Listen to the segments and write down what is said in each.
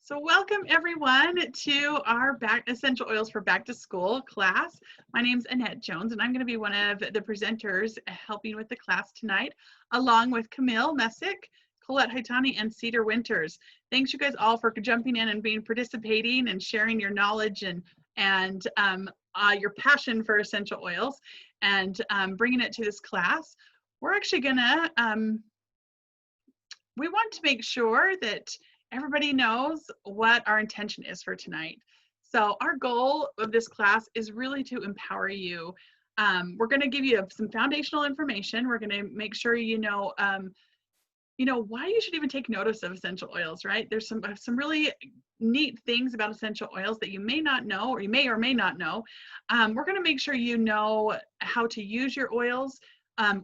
So welcome everyone to our Essential Oils for Back to School class. My name's Annette Jones and I'm going to be one of the presenters helping with the class tonight, along with Camille Messick, Colette Haitani, and Cedar Winters. Thanks you guys all for jumping in and participating and sharing your knowledge and your passion for essential oils and bringing it to this class. We're actually gonna, we want to make sure that everybody knows what our intention is for tonight. So our goal of this class is really to empower you. We're going to give you some foundational information. We're going to make sure you know why you should even take notice of essential oils, right? There's some really neat things about essential oils that you may not know, or you may or may not know. We're going to make sure you know how to use your oils,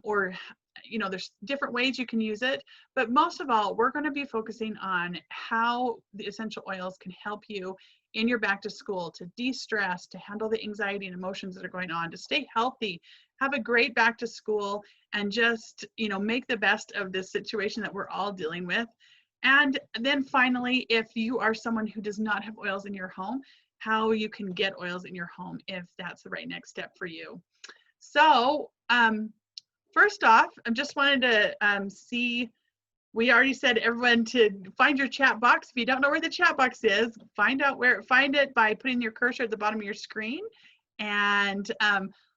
or there's different ways you can use it, but most of all, we're going to be focusing on how the essential oils can help you in your back to school, to de-stress, to handle the anxiety and emotions that are going on, to stay healthy, have a great back to school, and just, make the best of this situation that we're all dealing with. And then finally, if you are someone who does not have oils in your home, how you can get oils in your home if that's the right next step for you. So, first off, I just wanted to see, we already said everyone to find your chat box. If you don't know where the chat box is, find it by putting your cursor at the bottom of your screen and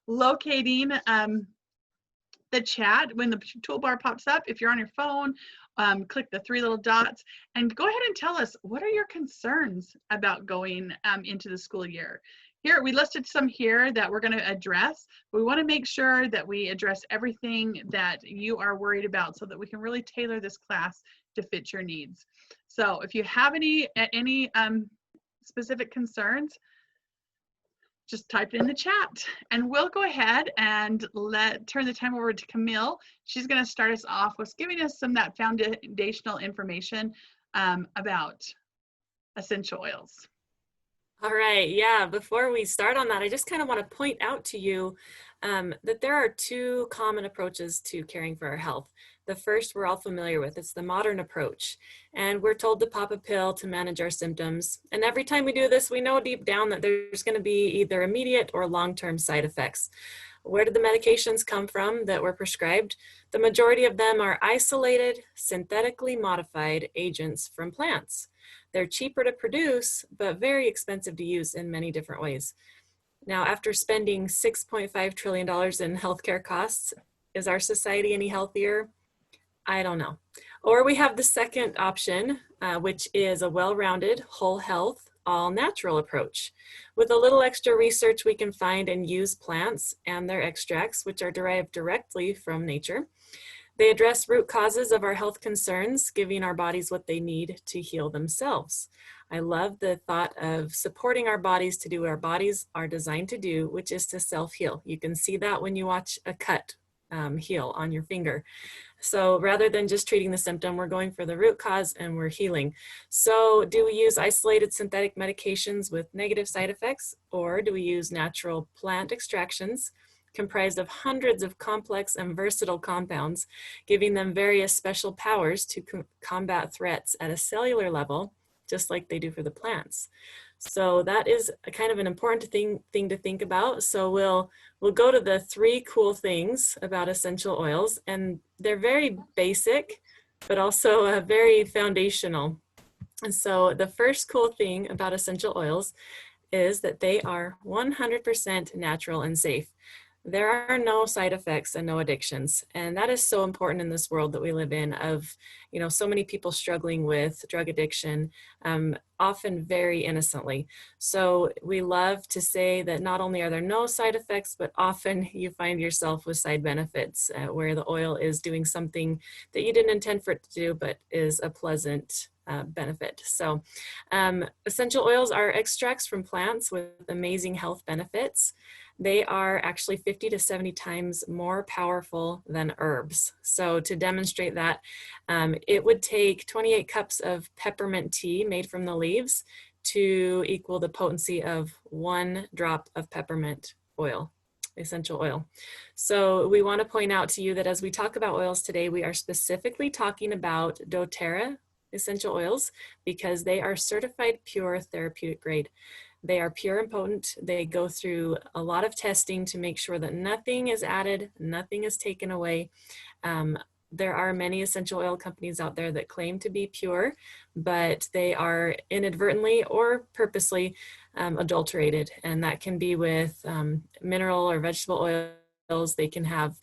locating the chat. When the toolbar pops up, if you're on your phone, click the three little dots and go ahead and tell us, what are your concerns about going into the school year? Here, we listed some here that we're going to address. We want to make sure that we address everything that you are worried about so that we can really tailor this class to fit your needs. So if you have any specific concerns, just type it in the chat and we'll go ahead and turn the time over to Camille. She's going to start us off with giving us some of that foundational information about essential oils. All right, yeah, before we start on that, I just kind of want to point out to you that there are two common approaches to caring for our health. The first we're all familiar with, it's the modern approach. And we're told to pop a pill to manage our symptoms. And every time we do this, we know deep down that there's going to be either immediate or long-term side effects. Where did the medications come from that were prescribed? The majority of them are isolated, synthetically modified agents from plants. They're cheaper to produce, but very expensive to use in many different ways. Now, after spending $6.5 trillion in healthcare costs, is our society any healthier? I don't know. Or we have the second option, which is a well-rounded, whole health, all natural approach. With a little extra research, we can find and use plants and their extracts, which are derived directly from nature. They address root causes of our health concerns, giving our bodies what they need to heal themselves. I love the thought of supporting our bodies to do what our bodies are designed to do, which is to self-heal. You can see that when you watch a cut heal on your finger. So rather than just treating the symptom, we're going for the root cause and we're healing. So do we use isolated synthetic medications with negative side effects, or do we use natural plant extractions comprised of hundreds of complex and versatile compounds, giving them various special powers to combat threats at a cellular level, just like they do for the plants? So that is a kind of an important thing to think about. So we'll go to the three cool things about essential oils, and they're very basic, but also very foundational. And so the first cool thing about essential oils is that they are 100% natural and safe. There are no side effects and no addictions. And that is so important in this world that we live in of, so many people struggling with drug addiction, often very innocently. So we love to say that not only are there no side effects, but often you find yourself with side benefits where the oil is doing something that you didn't intend for it to do, but is a pleasant benefit. So essential oils are extracts from plants with amazing health benefits. They are actually 50 to 70 times more powerful than herbs. So to demonstrate that, it would take 28 cups of peppermint tea made from the leaves to equal the potency of 1 drop of peppermint oil, essential oil. So we want to point out to you that as we talk about oils today, we are specifically talking about doTERRA essential oils because they are certified pure therapeutic grade. They are pure and potent. They go through a lot of testing to make sure that nothing is added, nothing is taken away. Um, there are many essential oil companies out there that claim to be pure, but they are inadvertently or purposely adulterated. And that can be with mineral or vegetable oils. They can have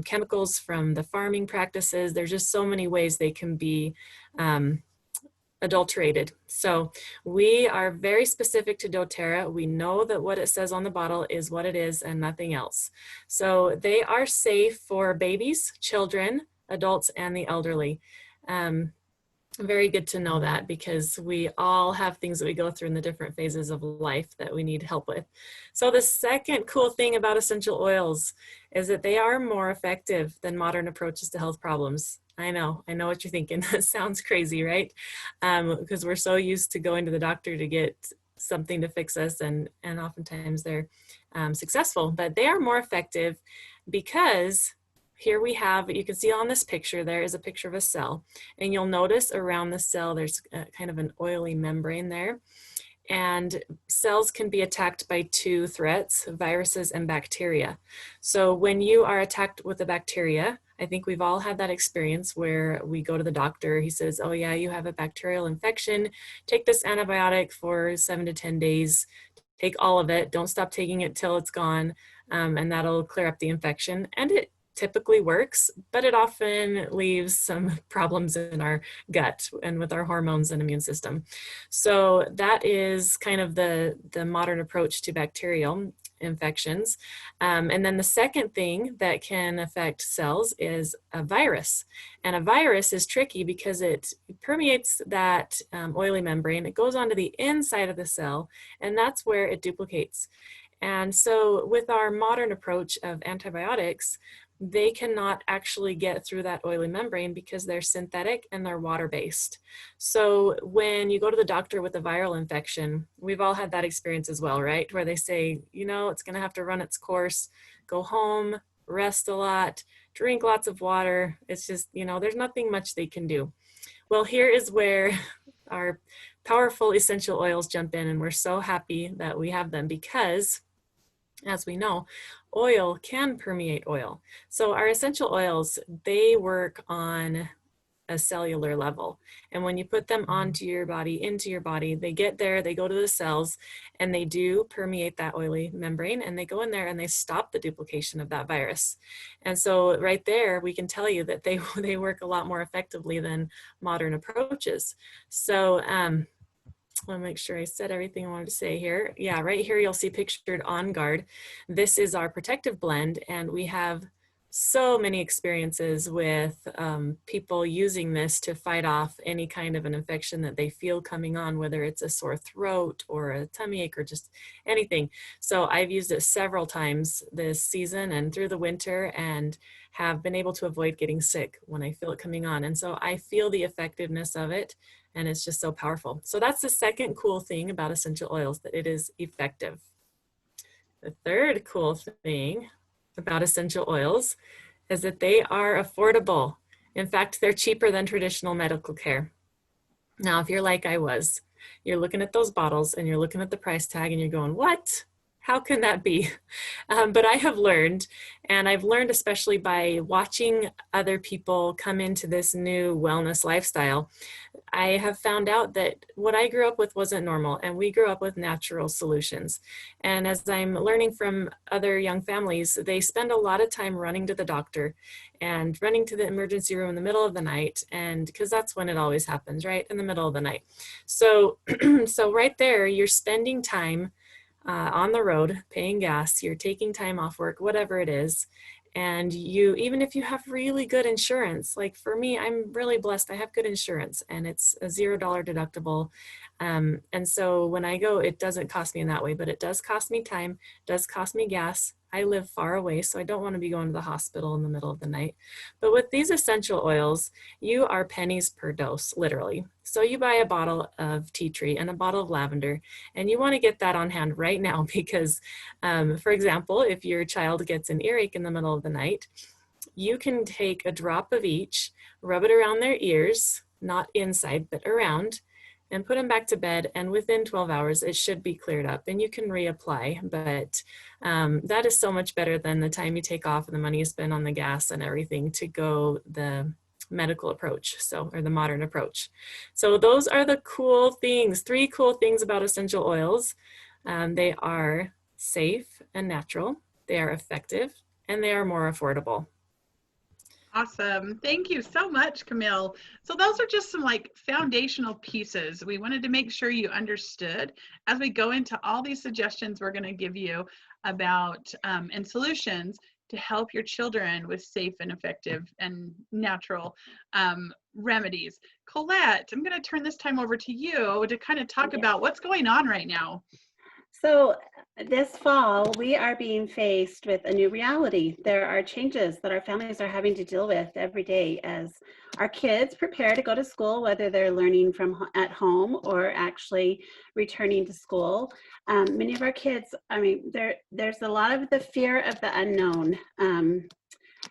chemicals from the farming practices. There's just so many ways they can be adulterated. So we are very specific to doTERRA. We know that what it says on the bottle is what it is and nothing else. So they are safe for babies, children, adults, and the elderly. Very good to know that because we all have things that we go through in the different phases of life that we need help with. So the second cool thing about essential oils is that they are more effective than modern approaches to health problems. I know what you're thinking. That sounds crazy, right? Because we're so used to going to the doctor to get something to fix us, and oftentimes they're successful, but they are more effective because here we have, you can see on this picture, there is a picture of a cell, and you'll notice around the cell there's kind of an oily membrane there. And cells can be attacked by two threats, viruses and bacteria. So when you are attacked with a bacteria, I think we've all had that experience where we go to the doctor, he says, oh yeah, you have a bacterial infection, take this antibiotic for 7 to 10 days, take all of it, don't stop taking it till it's gone, and that'll clear up the infection. And it typically works, but it often leaves some problems in our gut and with our hormones and immune system. So that is kind of the modern approach to bacterial infections. And then the second thing that can affect cells is a virus. And a virus is tricky because it permeates that oily membrane. It goes onto the inside of the cell, and that's where it duplicates. And so with our modern approach of antibiotics, they cannot actually get through that oily membrane because they're synthetic and they're water-based. So when you go to the doctor with a viral infection, we've all had that experience as well, right? Where they say, you know, it's gonna have to run its course, go home, rest a lot, drink lots of water. It's just, you know, there's nothing much they can do. Well, here is where our powerful essential oils jump in, and we're so happy that we have them because, as we know, oil can permeate oil. So our essential oils, they work on a cellular level. And when you put them onto your body, into your body, they get there, they go to the cells, and they do permeate that oily membrane, and they go in there and they stop the duplication of that virus. And so right there, we can tell you that they work a lot more effectively than modern approaches. So I want to make sure I said everything I wanted to say here. Yeah, right here you'll see pictured On Guard. This is our protective blend, and we have so many experiences with people using this to fight off any kind of an infection that they feel coming on, whether it's a sore throat or a tummy ache or just anything. So I've used it several times this season and through the winter, and have been able to avoid getting sick when I feel it coming on. And so I feel the effectiveness of it, and it's just so powerful. So that's the second cool thing about essential oils, that it is effective. The third cool thing about essential oils is that they are affordable. In fact, they're cheaper than traditional medical care. Now, if you're like I was, you're looking at those bottles and you're looking at the price tag and you're going, what? How can that be? But I have learned, and I've learned especially by watching other people come into this new wellness lifestyle, I have found out that what I grew up with wasn't normal, and we grew up with natural solutions. And as I'm learning from other young families, they spend a lot of time running to the doctor and running to the emergency room in the middle of the night, and because that's when it always happens, right? In the middle of the night. So, so right there, you're spending time on the road, paying gas, you're taking time off work, whatever it is. And you, even if you have really good insurance, like for me, I'm really blessed. I have good insurance and it's a $0 deductible. And so when I go, it doesn't cost me in that way, but it does cost me time, does cost me gas. I live far away, so I don't want to be going to the hospital in the middle of the night. But with these essential oils, you are pennies per dose, literally. So you buy a bottle of tea tree and a bottle of lavender, and you want to get that on hand right now because, for example, if your child gets an earache in the middle of the night, you can take a drop of each, rub it around their ears, not inside, but around, and put them back to bed. And within 12 hours, it should be cleared up and you can reapply. But that is so much better than the time you take off and the money you spend on the gas and everything to go the medical approach, or the modern approach. So those are the cool things, 3 cool things about essential oils. They are safe and natural, they are effective, and they are more affordable. Awesome. Thank you so much, Camille. So those are just some like foundational pieces we wanted to make sure you understood as we go into all these suggestions we're going to give you about and solutions to help your children with safe and effective and natural remedies. Colette, I'm going to turn this time over to you to kind of talk about what's going on right now. So this fall, we are being faced with a new reality. There are changes that our families are having to deal with every day as our kids prepare to go to school, whether they're learning from at home or actually returning to school. Many of our kids, I mean, there's a lot of the fear of the unknown,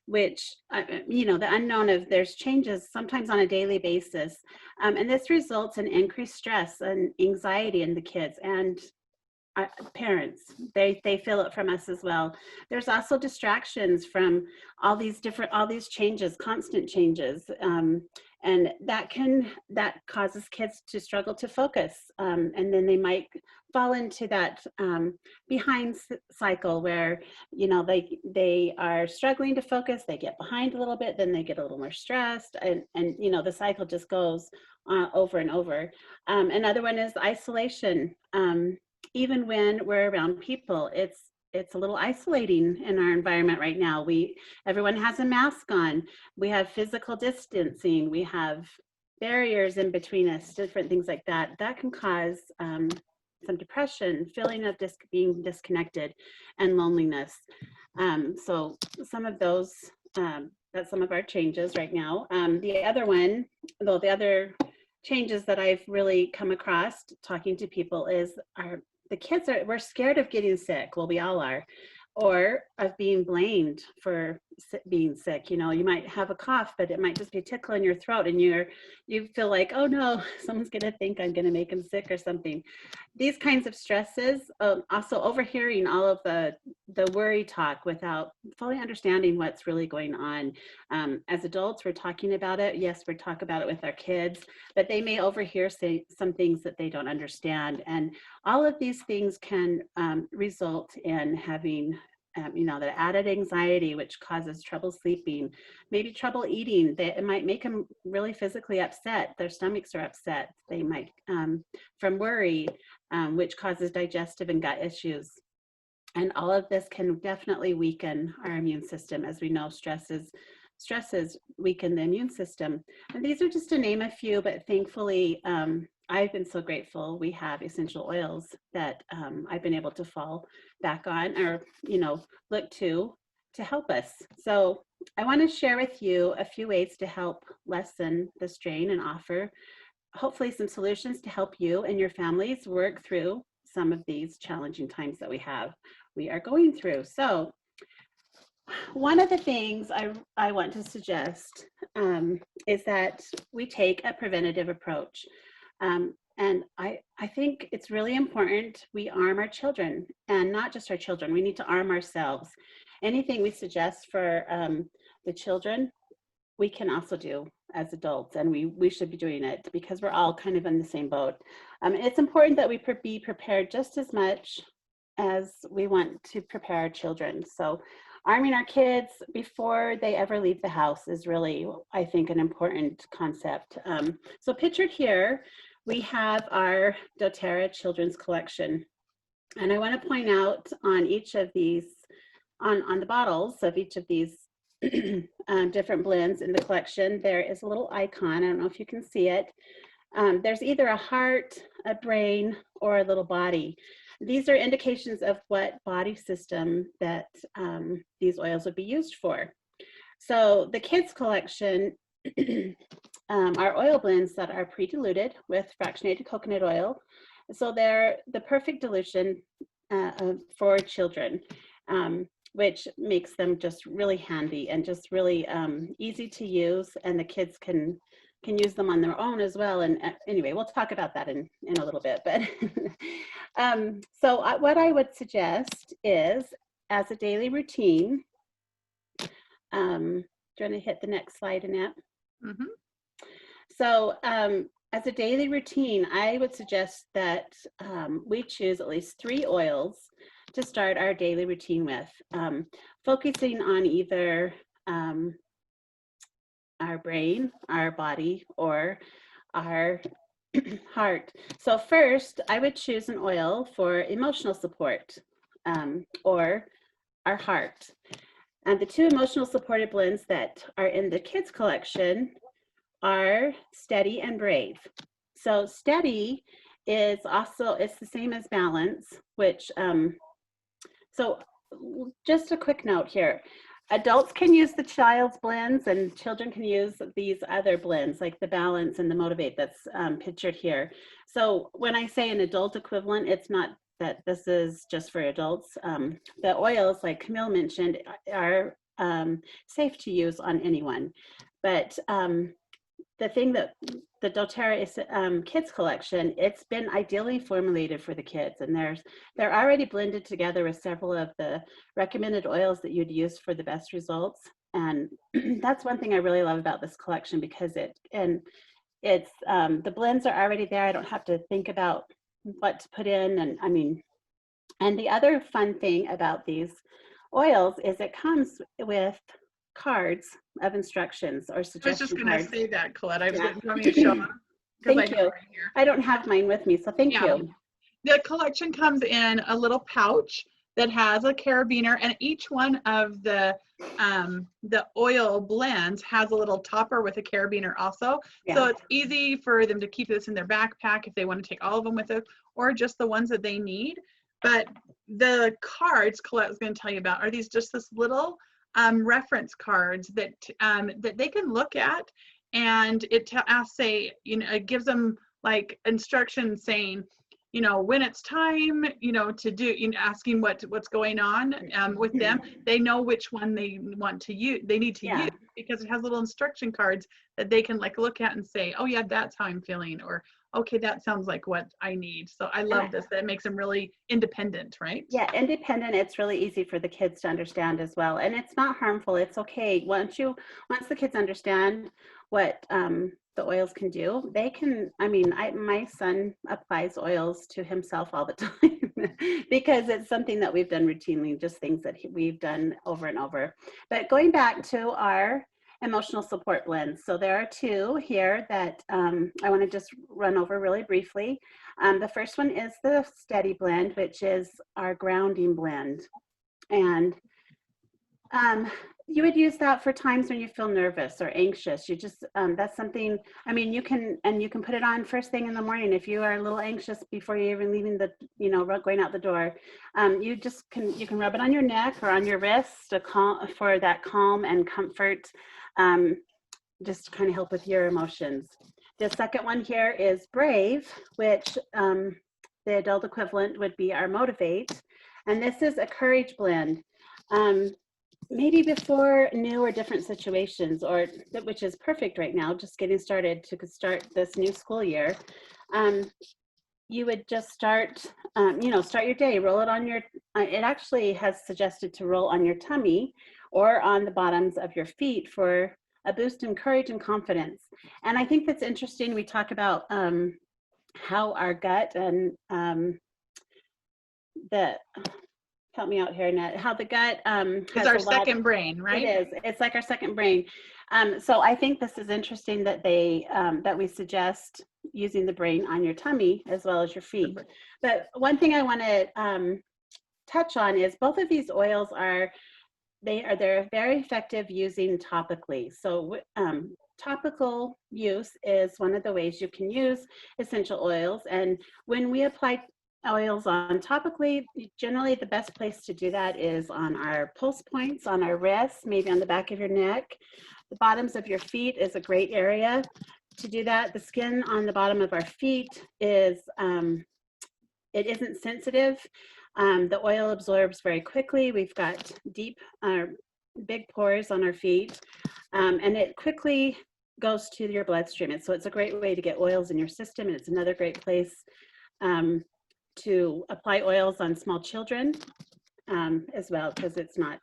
which, the unknown of there's changes sometimes on a daily basis. And this results in increased stress and anxiety in the kids and parents. They feel it from us as well. There's also distractions from all these changes, constant changes, and that causes kids to struggle to focus, and then they might fall into that behind cycle where they are struggling to focus, they get behind a little bit, then they get a little more stressed, and the cycle just goes over and over. Another one is isolation. Even when we're around people, it's a little isolating in our environment right now. Everyone has a mask on. We have physical distancing. We have barriers in between us, different things like that. That can cause some depression, feeling of being disconnected, and loneliness. So some of those, that's some of our changes right now. The other changes that I've really come across talking to people is we're scared of getting sick. Well, we all are, or of being blamed for being sick. You might have a cough, but it might just be a tickle in your throat, and you feel like, oh no, someone's gonna think I'm gonna make them sick or something. These kinds of stresses, also overhearing all of the worry talk without fully understanding what's really going on. As adults, we're talking about it. Yes, we talk about it with our kids, but they may overhear some things that they don't understand. And all of these things can result in having that added anxiety, which causes trouble sleeping, maybe trouble eating. It might make them really physically upset. Their stomachs are upset. They might, from worry, which causes digestive and gut issues. And all of this can definitely weaken our immune system. As we know, stresses weaken the immune system. And these are just to name a few, but thankfully, I've been so grateful we have essential oils that I've been able to fall back on or, look to help us. So I want to share with you a few ways to help lessen the strain and offer hopefully some solutions to help you and your families work through some of these challenging times that we are going through. So one of the things I want to suggest is that we take a preventative approach. And I think it's really important we arm our children, and not just our children. We need to arm ourselves. Anything we suggest for the children, we can also do as adults, and we should be doing it because we're all kind of in the same boat. It's important that we be prepared just as much as we want to prepare our children. So arming our kids before they ever leave the house is really, I think, an important concept. So pictured here, we have our doTERRA Children's Collection. And I want to point out on each of these, on the bottles of each of these different blends in the collection, there is a little icon. I don't know if you can see it. There's either a heart, a brain, or a little body. These are indications of what body system that these oils would be used for. So the kids collection are oil blends that are pre-diluted with fractionated coconut oil. So they're the perfect dilution for children, which makes them just really handy and just really easy to use, and the kids can can use them on their own as well. And anyway, we'll talk about that in a little bit. But what I would suggest is, as a daily routine, do you want to hit the next slide, Annette? Mm-hmm. So as a daily routine, I would suggest that we choose at least 3 oils to start our daily routine with, focusing on either our brain, our body, or our heart. So first, I would choose an oil for emotional support, or our heart. And the 2 emotional supported blends that are in the kids collection are Steady and Brave. So Steady is also, it's the same as Balance, which, so just a quick note here. Adults can use the child's blends and children can use these other blends like the Balance and the Motivate that's pictured here. So when I say an adult equivalent, it's not that this is just for adults. The oils, like Camille mentioned, are safe to use on anyone. But the thing that the doTERRA is kids collection, it's been ideally formulated for the kids, and they're already blended together with several of the recommended oils that you'd use for the best results. And that's one thing I really love about this collection, because it's the blends are already there. I don't have to think about what to put in. And I mean, and the other fun thing about these oils is it comes with cards of instructions or I was suggestion just going to cards. say that, Colette. I was Yeah. going to want me to show them. Thank you. I don't have mine with me, so thank you. The collection comes in a little pouch that has a carabiner, and each one of the oil blends has a little topper with a carabiner also. Yeah. So it's easy for them to keep this in their backpack if they want to take all of them with it, or just the ones that they need. But the cards Colette was going to tell you about are these just this little reference cards that that they can look at, and it say, you know, it gives them like instructions saying, you know, when it's time, you know, to do, you know, asking what's going on with them. They know which one they want to use, they need to use, because it has little instruction cards that they can like look at and say, oh yeah, that's how I'm feeling, or okay, that sounds like what I need. So I love this. That makes them really independent, right? Yeah, independent. It's really easy for the kids to understand as well. And it's not harmful. It's okay. Once the kids understand what the oils can do, they can, I mean, my son applies oils to himself all the time because it's something that we've done routinely, just things that we've done over and over. But going back to our emotional support blends. So there are 2 here that I want to just run over really briefly. The first one is the Steady blend, which is our grounding blend. And you would use that for times when you feel nervous or anxious. You just, that's something, I mean, you can put it on first thing in the morning if you are a little anxious before you're even leaving the, you know, going out the door. You can rub it on your neck or on your wrist for that calm and comfort, just to kind of help with your emotions. The second one here is Brave, which the adult equivalent would be our Motivate. And this is a courage blend. Maybe before new or different situations, or which is perfect right now, just getting started to start this new school year. You would just start, you know, start your day, roll it on your, it actually has suggested to roll on your tummy or on the bottoms of your feet for a boost in courage and confidence. And I think that's interesting. We talk about how our gut and help me out here, Annette, how the gut is our second brain, right? It is. It's like our second brain. So I think this is interesting that that we suggest using the brain on your tummy as well as your feet. But one thing I want to touch on is both of these oils they're very effective using topically. So topical use is one of the ways you can use essential oils. And when we apply oils on topically, generally the best place to do that is on our pulse points, on our wrists, maybe on the back of your neck. The bottoms of your feet is a great area to do that. The skin on the bottom of our feet is, it isn't sensitive. The oil absorbs very quickly. We've got deep, big pores on our feet, and it quickly goes to your bloodstream. And so it's a great way to get oils in your system. And it's another great place to apply oils on small children as well, because it's not.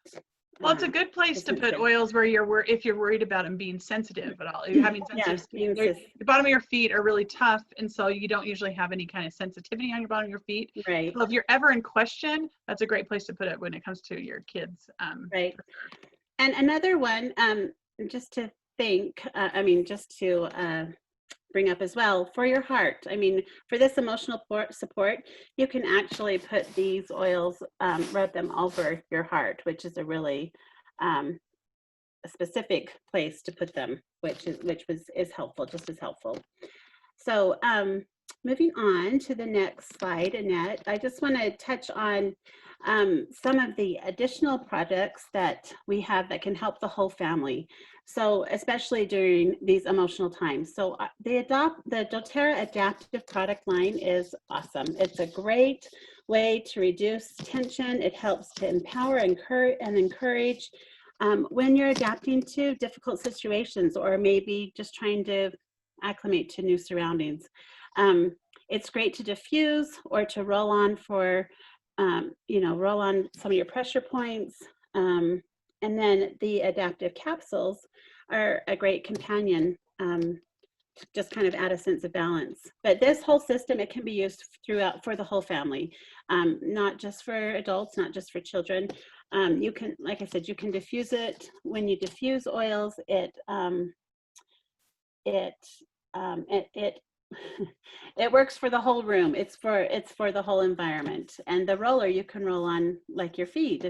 Well, it's a good place to put oils where if you're worried about them being sensitive at all. If you're having sensitive skin, the bottom of your feet are really tough, and so you don't usually have any kind of sensitivity on your bottom of your feet. Right. So if you're ever in question, that's a great place to put it when it comes to your kids. Right. And another one, just to think, just to bring up as well, for your heart. I mean, for this emotional support, you can actually put these oils, rub them over your heart, which is a really a specific place to put them, which is helpful, just as helpful. So moving on to the next slide, Annette, I just want to touch on some of the additional projects that we have that can help the whole family. So especially during these emotional times. So the doTERRA adaptive product line is awesome. It's a great way to reduce tension. It helps to empower and encourage when you're adapting to difficult situations, or maybe just trying to acclimate to new surroundings. It's great to diffuse or to roll on for, roll on some of your pressure points. And then the adaptive capsules are a great companion to just kind of add a sense of balance. But this whole system, it can be used throughout for the whole family, not just for adults, not just for children. You can, like I said, you can diffuse it. When you diffuse oils, it works for the whole room. It's for the whole environment. And the roller, you can roll on like your feet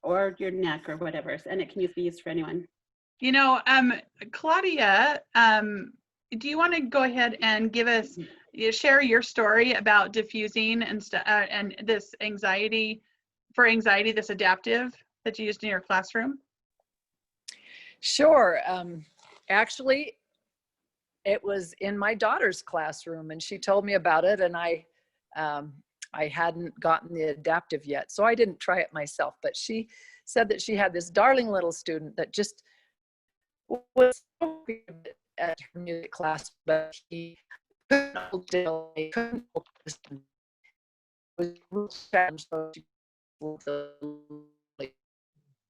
or your neck or whatever, and it can be used for anyone. You know, Claudia, do you want to go ahead and share your story about diffusing and this anxiety, this adaptive that you used in your classroom? Sure. Actually, it was in my daughter's classroom, and she told me about it, and I hadn't gotten the adaptive yet, so I didn't try it myself. But she said that she had this darling little student that just was so good at her music class, but he couldn't hold still, he couldn't focus. It was real challenge.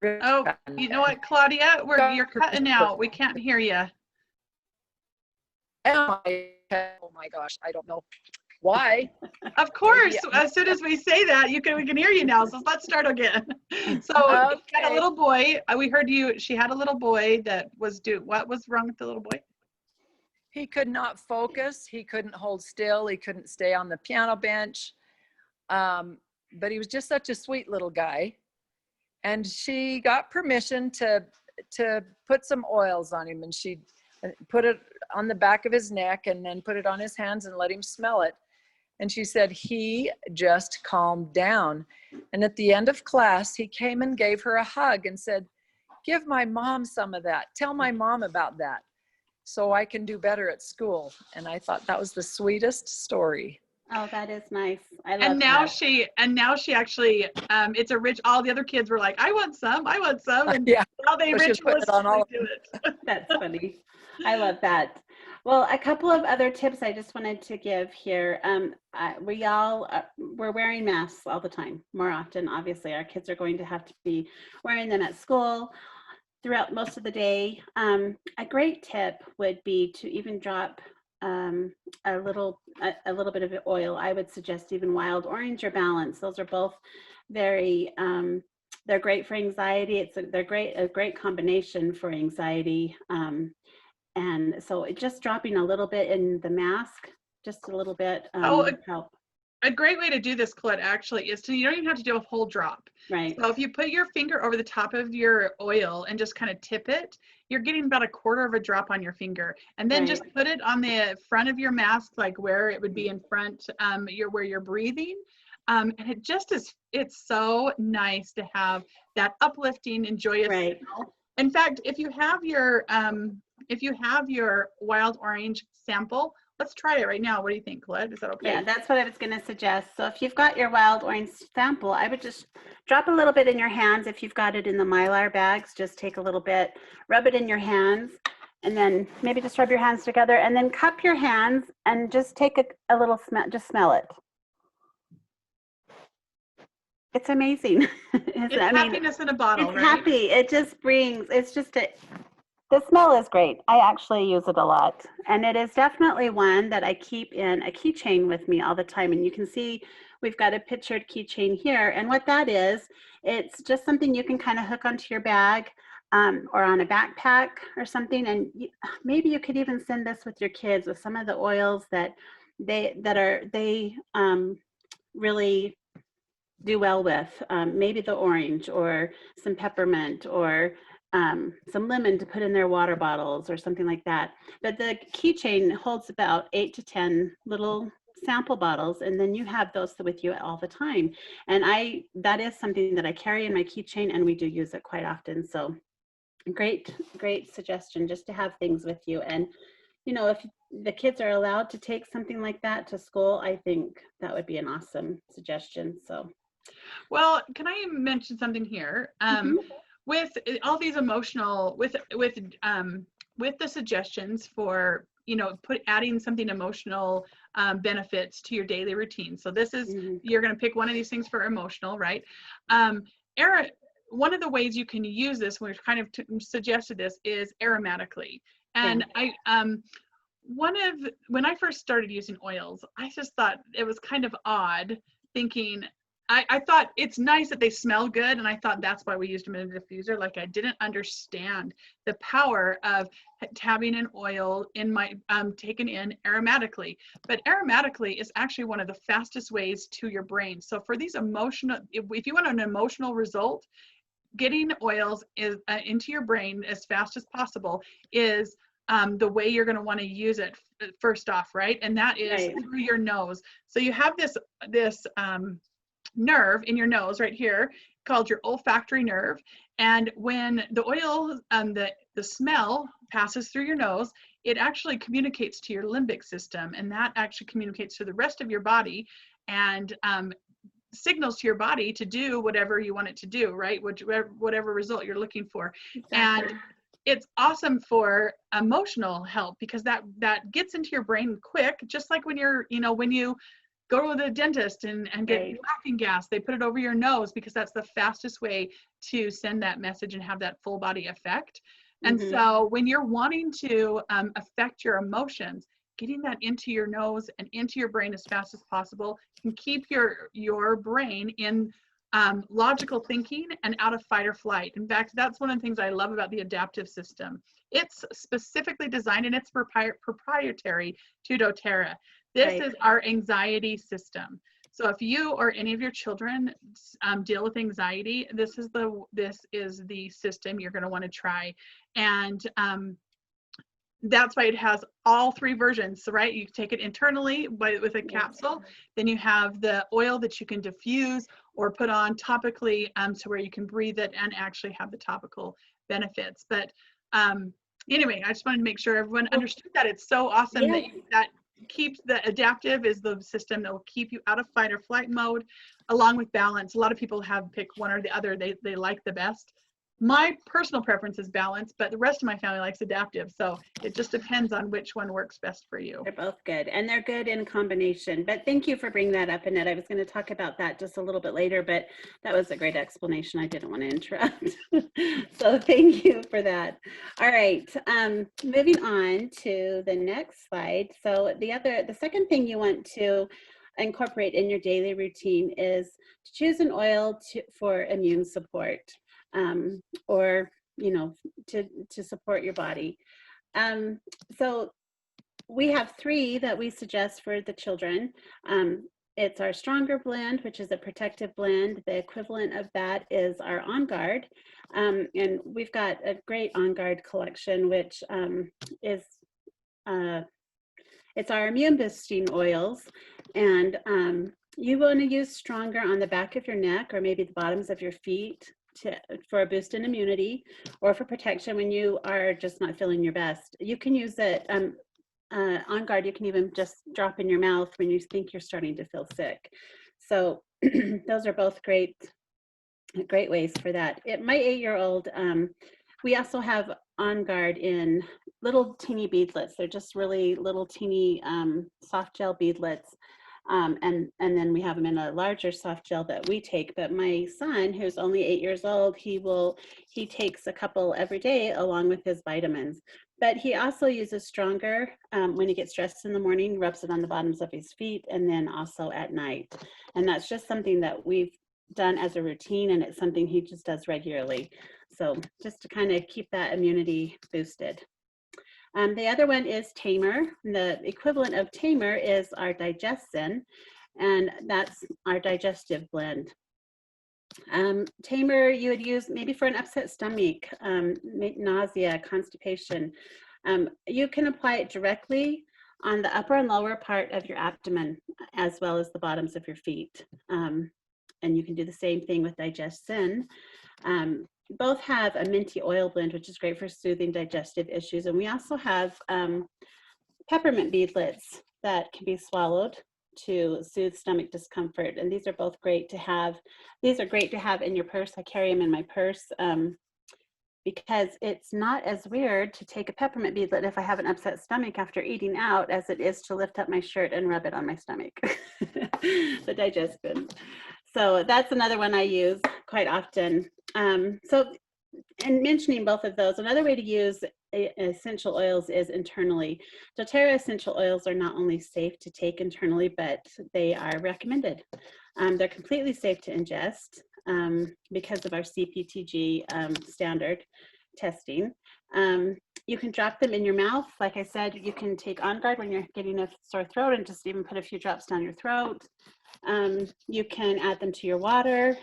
Oh, you know what, Claudia? You're cutting out. We can't hear you. Oh my gosh, I don't know why. Of course, as soon as we say that, we can hear you now. So let's start again. So okay. You had a little boy. We heard you. She had a little boy that was what was wrong with the little boy? He could not focus. He couldn't hold still. He couldn't stay on the piano bench. But he was just such a sweet little guy. And she got permission to put some oils on him, and she put it on the back of his neck and then put it on his hands and let him smell it. And she said he just calmed down. And at the end of class, he came and gave her a hug and said, "Give my mom some of that. Tell my mom about that so I can do better at school." And I thought that was the sweetest story. Oh, that is nice. I love and now that. Now she actually, it's a rich, all the other kids were like, I want some. And yeah. now they ritualistically do it. That's funny. I love that. Well, a couple of other tips I just wanted to give here. We're wearing masks all the time, more often. Obviously, our kids are going to have to be wearing them at school throughout most of the day. A great tip would be to even drop a little bit of oil. I would suggest even wild orange or balance. Those are both very they're great for anxiety. They're a great combination for anxiety. And so just dropping a little bit in the mask, just a little bit would help. A great way to do this, Colette, actually, is you don't even have to do a whole drop. Right. So if you put your finger over the top of your oil and just kind of tip it, you're getting about a quarter of a drop on your finger. And then just put it on the front of your mask, like where it would be in front, where you're breathing. And it just is, it's so nice to have that uplifting and joyous smell. In fact, if you have your wild orange sample, let's try it right now. What do you think, Colette? Is that okay? Yeah, that's what I was going to suggest. So if you've got your wild orange sample, I would just drop a little bit in your hands. If you've got it in the Mylar bags, just take a little bit, rub it in your hands, And then maybe just rub your hands together and then cup your hands and just take a little smell, just smell it. It's amazing. It's happiness in a bottle, it's right? happy. It just brings, it's just the smell is great. I actually use it a lot. And it is definitely one that I keep in a keychain with me all the time. And you can see we've got a pictured keychain here. And what that is, it's just something you can kind of hook onto your bag or on a backpack or something. And maybe you could even send this with your kids with some of the oils that they really do well with. Maybe the orange or some peppermint or some lemon to put in their water bottles or something like that. But the keychain holds about 8 to 10 little sample bottles, and then you have those with you all the time. And that is something that I carry in my keychain, and we do use it quite often. So great suggestion, just to have things with you. And you know, if the kids are allowed to take something like that to school, I think that would be an awesome suggestion. So, well, can I mention something here? With all these emotional, with the suggestions for, you know, adding something emotional benefits to your daily routine. So this is, you're going to pick one of these things for emotional, right? Era, one of the ways you can use this, we've kind of suggested this, is aromatically. And when I first started using oils, I just thought it was kind of odd, thinking, I thought it's nice that they smell good, and I thought that's why we used them in a diffuser. Like, I didn't understand the power of having an oil in my taken in aromatically. But aromatically is actually one of the fastest ways to your brain. So for these emotional, if you want an emotional result, getting oils into your brain as fast as possible is the way you're going to want to use it first off, right? And that is through your nose. So you have this nerve in your nose right here called your olfactory nerve, and when the oil the smell passes through your nose, it actually communicates to your limbic system, and that actually communicates to the rest of your body and signals to your body to do whatever you want it to do, right? Whatever result you're looking for. And it's awesome for emotional help, because that gets into your brain quick, just like when you're, you know, when you go to the dentist and get laughing gas, they put it over your nose, because that's the fastest way to send that message and have that full body effect. And so when you're wanting to affect your emotions, getting that into your nose and into your brain as fast as possible can keep your brain in logical thinking and out of fight or flight. In fact, that's one of the things I love about the adaptive system. It's specifically designed, and it's proprietary to doTERRA. This is our anxiety system. So if you or any of your children deal with anxiety, this is the system you're going to want to try. And that's why it has all 3 versions, so, right? You take it internally with a capsule, then you have the oil that you can diffuse or put on topically, to where you can breathe it and actually have the topical benefits. But anyway, I just wanted to make sure everyone understood that. It's so awesome that keeps the adaptive is the system that will keep you out of fight or flight mode, along with balance. A lot of people have picked one or the other they like the best. My personal preference is balance, but the rest of my family likes adaptive. So it just depends on which one works best for you. They're both good, and they're good in combination. But thank you for bringing that up, Annette. I was going to talk about that just a little bit later, but that was a great explanation. I didn't want to interrupt. So thank you for that. All right, moving on to the next slide. So the second thing you want to incorporate in your daily routine is to choose an oil for immune support. Or, you know, to support your body. So we have 3 that we suggest for the children. It's our Stronger blend, which is a protective blend. The equivalent of that is our On Guard. And we've got a great On Guard collection, which is, it's our immune boosting oils. And you want to use Stronger on the back of your neck, or maybe the bottoms of your feet, for a boost in immunity, or for protection when you are just not feeling your best. You can use it On Guard. You can even just drop in your mouth when you think you're starting to feel sick. So those are both great ways for that. My 8-year-old, we also have On Guard in little teeny beadlets. They're just really little teeny soft gel beadlets. And then we have them in a larger soft gel that we take. But my son, who's only 8 years old, he takes a couple every day along with his vitamins. But he also uses Stronger when he gets dressed in the morning, rubs it on the bottoms of his feet, and then also at night. And that's just something that we've done as a routine, and it's something he just does regularly. So just to kind of keep that immunity boosted. The other one is Tamer. The equivalent of Tamer is our Digestin, and that's our digestive blend. Tamer you would use maybe for an upset stomach, nausea, constipation. You can apply it directly on the upper and lower part of your abdomen, as well as the bottoms of your feet. And you can do the same thing with Digestin. Both have a minty oil blend, which is great for soothing digestive issues. And we also have peppermint beadlets that can be swallowed to soothe stomach discomfort. And these are both great to have. These are great to have in your purse. I carry them in my purse because it's not as weird to take a peppermint beadlet if I have an upset stomach after eating out as it is to lift up my shirt and rub it on my stomach, the Digestin. So that's another one I use quite often. So in mentioning both of those, another way to use essential oils is internally. doTERRA essential oils are not only safe to take internally, but they are recommended. They're completely safe to ingest because of our CPTG standard testing. You can drop them in your mouth. Like I said, you can take On Guard when you're getting a sore throat and just even put a few drops down your throat. You can add them to your water,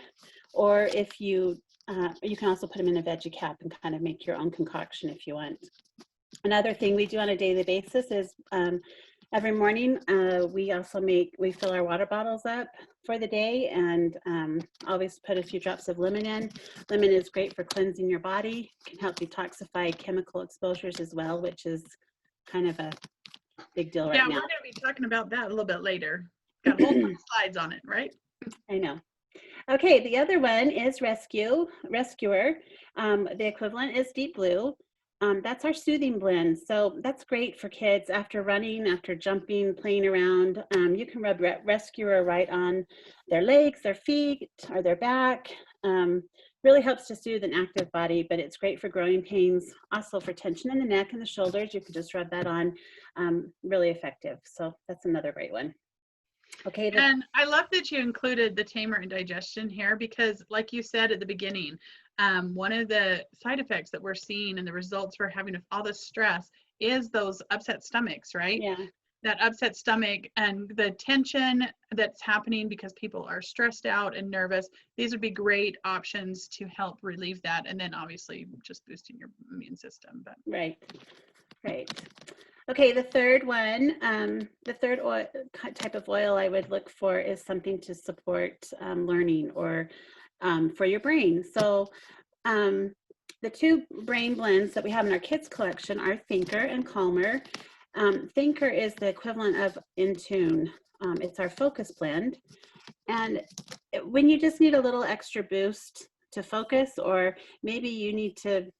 or if you can also put them in a veggie cap and kind of make your own concoction if you want. Another thing we do on a daily basis is every morning we fill our water bottles up for the day, and always put a few drops of lemon in. Lemon is great for cleansing your body, can help detoxify chemical exposures as well, which is kind of a big deal right now. Yeah, we're going to be talking about that a little bit later. Got a whole bunch of slides on it, right? I know. Okay, the other one is Rescuer. The equivalent is Deep Blue. That's our soothing blend. So that's great for kids after running, after jumping, playing around. You can rub Rescuer right on their legs, their feet, or their back. Really helps to soothe an active body, but it's great for growing pains. Also for tension in the neck and the shoulders, you can just rub that on. Really effective. So that's another great one. Okay. And I love that you included the Tamer and Digestin here, because like you said at the beginning, one of the side effects that we're seeing and the results we're having of all this stress is those upset stomachs, right? Yeah. That upset stomach and the tension that's happening because people are stressed out and nervous. These would be great options to help relieve that. And then obviously just boosting your immune system. But Right. Okay, the third one, the third type of oil I would look for is something to support learning or for your brain. So the two brain blends that we have in our kids collection are Thinker and Calmer. Thinker is the equivalent of Intune. It's our focus blend. And when you just need a little extra boost to focus, or maybe you need to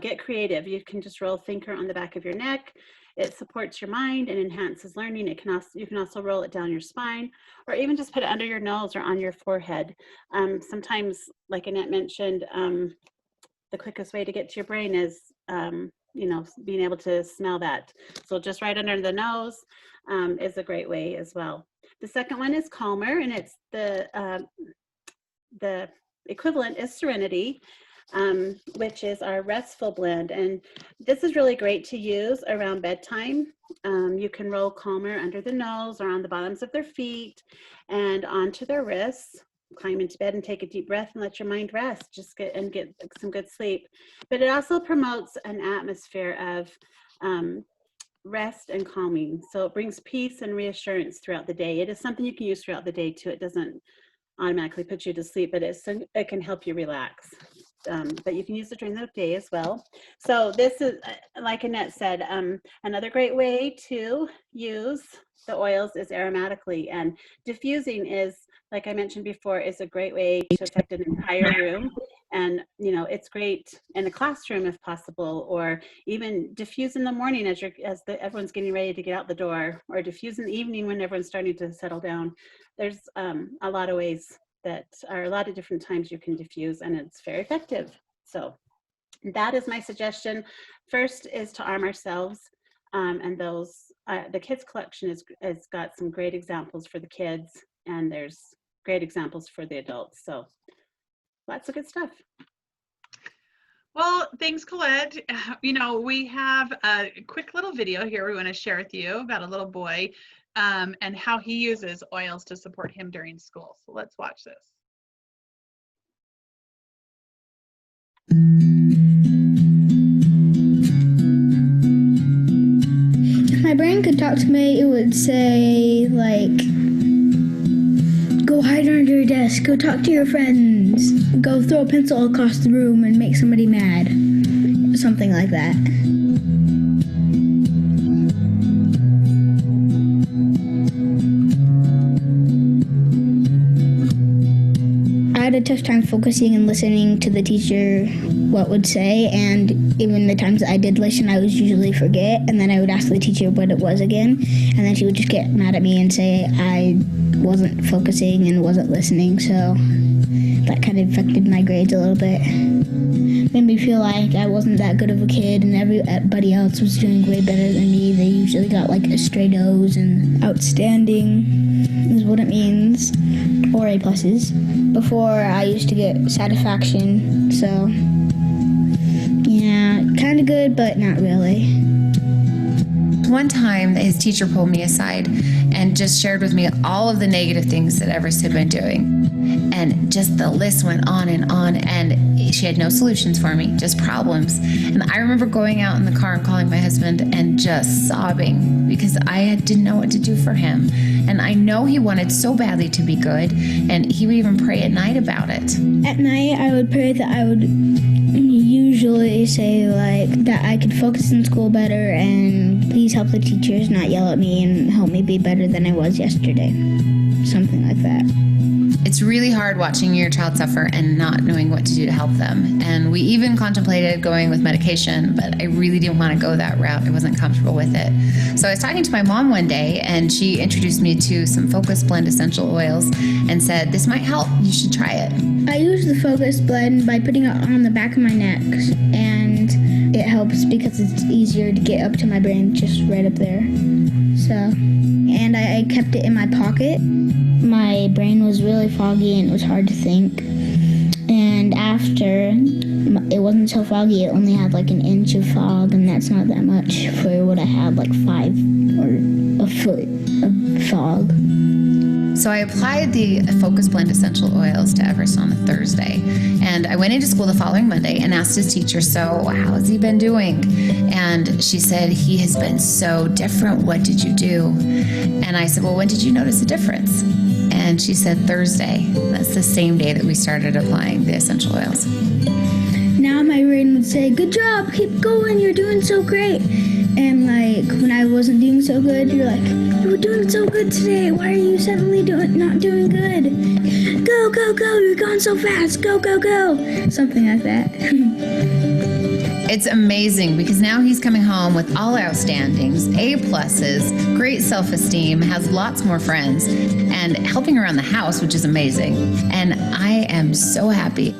get creative, you can just roll Thinker on the back of your neck. It supports your mind and enhances learning. You can also roll it down your spine, or even just put it under your nose or on your forehead. Sometimes, like Annette mentioned, the quickest way to get to your brain is being able to smell that. So just right under the nose is a great way as well. The second one is Calmer, and it's the equivalent is Serenity, which is our restful blend. And this is really great to use around bedtime. You can roll Calmer under the nose or on the bottoms of their feet and onto their wrists. Climb into bed and take a deep breath and let your mind rest. Just get some good sleep. But it also promotes an atmosphere of rest and calming. So it brings peace and reassurance throughout the day. It is something you can use throughout the day too. It doesn't automatically put you to sleep, but it can help you relax. But you can use it during the day as well. So this is, like Annette said, another great way to use the oils is aromatically, and diffusing is, like I mentioned before, is a great way to affect an entire room. And, you know, it's great in the classroom if possible, or even diffuse in the morning as everyone's getting ready to get out the door, or diffuse in the evening when everyone's starting to settle down. There's a lot of ways that are a lot of different times you can diffuse, and it's very effective. So that is my suggestion. First is to arm ourselves, and the kids collection has got some great examples for the kids, and there's great examples for the adults. So lots of good stuff. Well, thanks, Colette. You know, we have a quick little video here we want to share with you about a little boy and how he uses oils to support him during school. So let's watch this. If my brain could talk to me, it would say, like, go hide under your desk, go talk to your friends, go throw a pencil across the room and make somebody mad. Something like that. I had a tough time focusing and listening to the teacher what would say, and even the times that I did listen, I would usually forget, and then I would ask the teacher what it was again, and then she would just get mad at me and say I wasn't focusing and wasn't listening, so that kind of affected my grades a little bit. Made me feel like I wasn't that good of a kid and everybody else was doing way better than me. They usually got like a straight O's, and outstanding is what it means, or A pluses. Before, I used to get satisfaction, so yeah, kind of good, but not really. One time, his teacher pulled me aside and just shared with me all of the negative things that Everest had been doing. And just the list went on, and she had no solutions for me, just problems. And I remember going out in the car and calling my husband and just sobbing because I didn't know what to do for him. And I know he wanted so badly to be good, and he would even pray at night about it. At night, I would pray that I would usually say, like, that I could focus in school better and please help the teachers not yell at me and help me be better than I was yesterday. Something like that. It's really hard watching your child suffer and not knowing what to do to help them. And we even contemplated going with medication, but I really didn't want to go that route. I wasn't comfortable with it. So I was talking to my mom one day, and she introduced me to some Focus Blend essential oils and said, this might help, you should try it. I use the Focus Blend by putting it on the back of my neck, and it helps because it's easier to get up to my brain, just right up there. So, and I kept it in my pocket. My brain was really foggy and it was hard to think. And after, it wasn't so foggy, it only had like 1 inch of fog, and that's not that much for what I had, like 5 or a foot of fog. So I applied the Focus Blend essential oils to Everest on a Thursday, and I went into school the following Monday and asked his teacher, so how has he been doing? And she said, he has been so different. What did you do? And I said, well, when did you notice a difference? And she said, Thursday. That's the same day that we started applying the essential oils. Now my brain would say, good job, keep going, you're doing so great. And like when I wasn't doing so good, you're like, you were doing so good today, why are you suddenly not doing good? Go, go, go, you're going so fast, go, go, go. Something like that. It's amazing because now he's coming home with all outstandings, A pluses, great self-esteem, has lots more friends, and helping around the house, which is amazing. And I am so happy.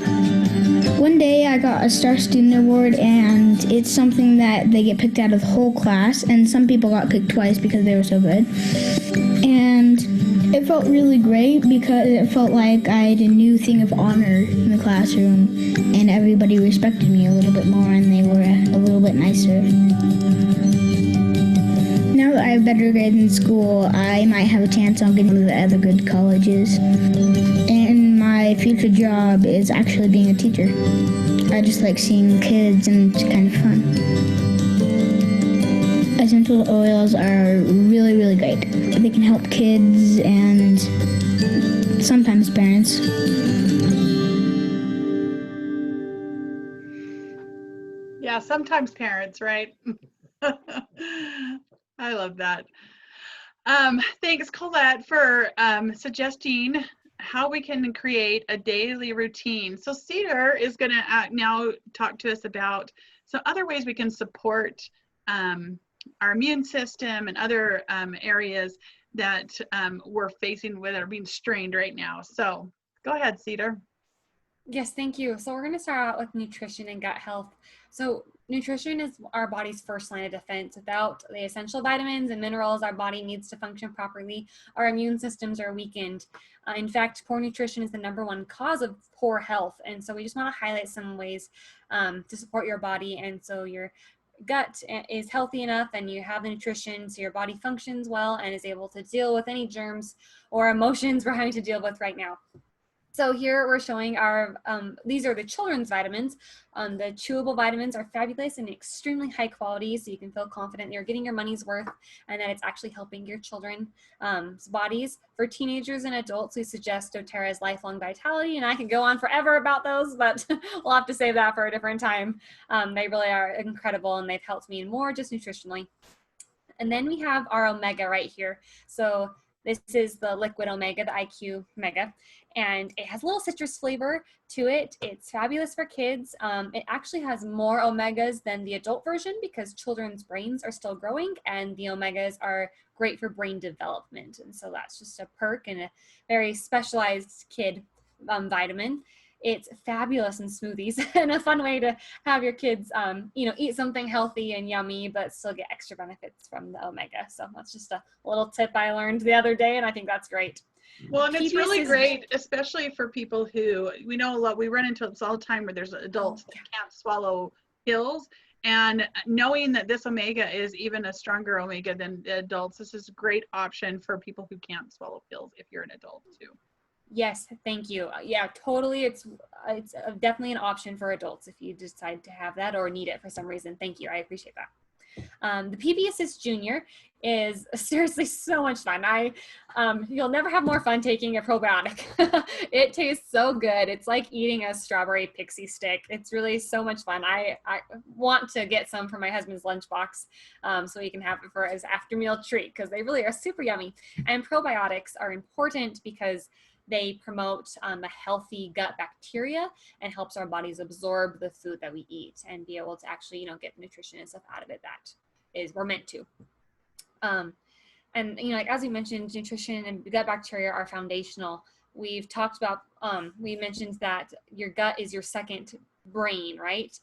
One day I got a Star Student Award, and it's something that they get picked out of the whole class, and some people got picked twice because they were so good. And it felt really great because it felt like I had a new thing of honor in the classroom, and everybody respected me a little bit more, and they were a little bit nicer. Now that I have better grades in school, I might have a chance on getting into the other good colleges. And my future job is actually being a teacher. I just like seeing kids, and it's kind of fun. Essential oils are really, really great. They can help kids and sometimes parents. Yeah, sometimes parents, right? I love that. Thanks, Colette, for suggesting how we can create a daily routine. So Cedar is going to now talk to us about some other ways we can support our immune system and other areas that we're facing with are being strained right now. So go ahead, Cedar. Yes, thank you. So we're going to start out with nutrition and gut health. So nutrition is our body's first line of defense. Without the essential vitamins and minerals our body needs to function properly, our immune systems are weakened. In fact, poor nutrition is the #1 cause of poor health. And so we just want to highlight some ways to support your body. And so your gut is healthy enough and you have the nutrition so your body functions well and is able to deal with any germs or emotions we're having to deal with right now. So here we're showing our, these are the children's vitamins. The chewable vitamins are fabulous and extremely high quality, so you can feel confident you're getting your money's worth and that it's actually helping your children's bodies. For teenagers and adults, we suggest doTERRA's Lifelong Vitality, and I can go on forever about those, but we'll have to save that for a different time. They really are incredible and they've helped me more just nutritionally. And then we have our Omega right here. So this is the liquid Omega, the IQ Mega, and it has a little citrus flavor to it. It's fabulous for kids. It actually has more Omegas than the adult version because children's brains are still growing and the Omegas are great for brain development. And so that's just a perk and a very specialized kid vitamin. It's fabulous in smoothies and a fun way to have your kids, eat something healthy and yummy, but still get extra benefits from the Omega. So that's just a little tip I learned the other day, and I think that's great. Well, and it's really PBS is great, especially for people who, we know a lot, we run into this all the time where there's adults that can't swallow pills. And knowing that this Omega is even a stronger Omega than adults, this is a great option for people who can't swallow pills if you're an adult too. Yes, thank you. Yeah, totally. It's definitely an option for adults if you decide to have that or need it for some reason. Thank you. I appreciate that. The PB Assist Junior is seriously so much fun. You'll never have more fun taking a probiotic. It tastes so good. It's like eating a strawberry pixie stick. It's really so much fun. I want to get some for my husband's lunchbox so he can have it for his after meal treat because they really are super yummy. And probiotics are important because they promote a healthy gut bacteria and helps our bodies absorb the food that we eat and be able to actually, get the nutrition and stuff out of it that we're meant to. And like as we mentioned, nutrition and gut bacteria are foundational. We've talked about, we mentioned that your gut is your second brain, right?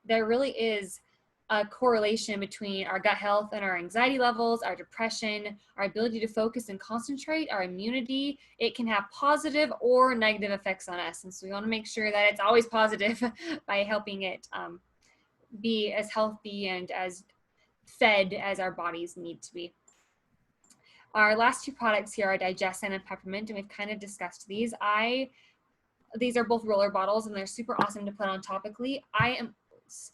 There really is a correlation between our gut health and our anxiety levels, our depression, our ability to focus and concentrate, our immunity. It can have positive or negative effects on us. And so we want to make sure that it's always positive by helping it be as healthy and as fed as our bodies need to be. Our last two products here are Digestin and Peppermint, and we've kind of discussed these. These are both roller bottles and they're super awesome to put on topically. I am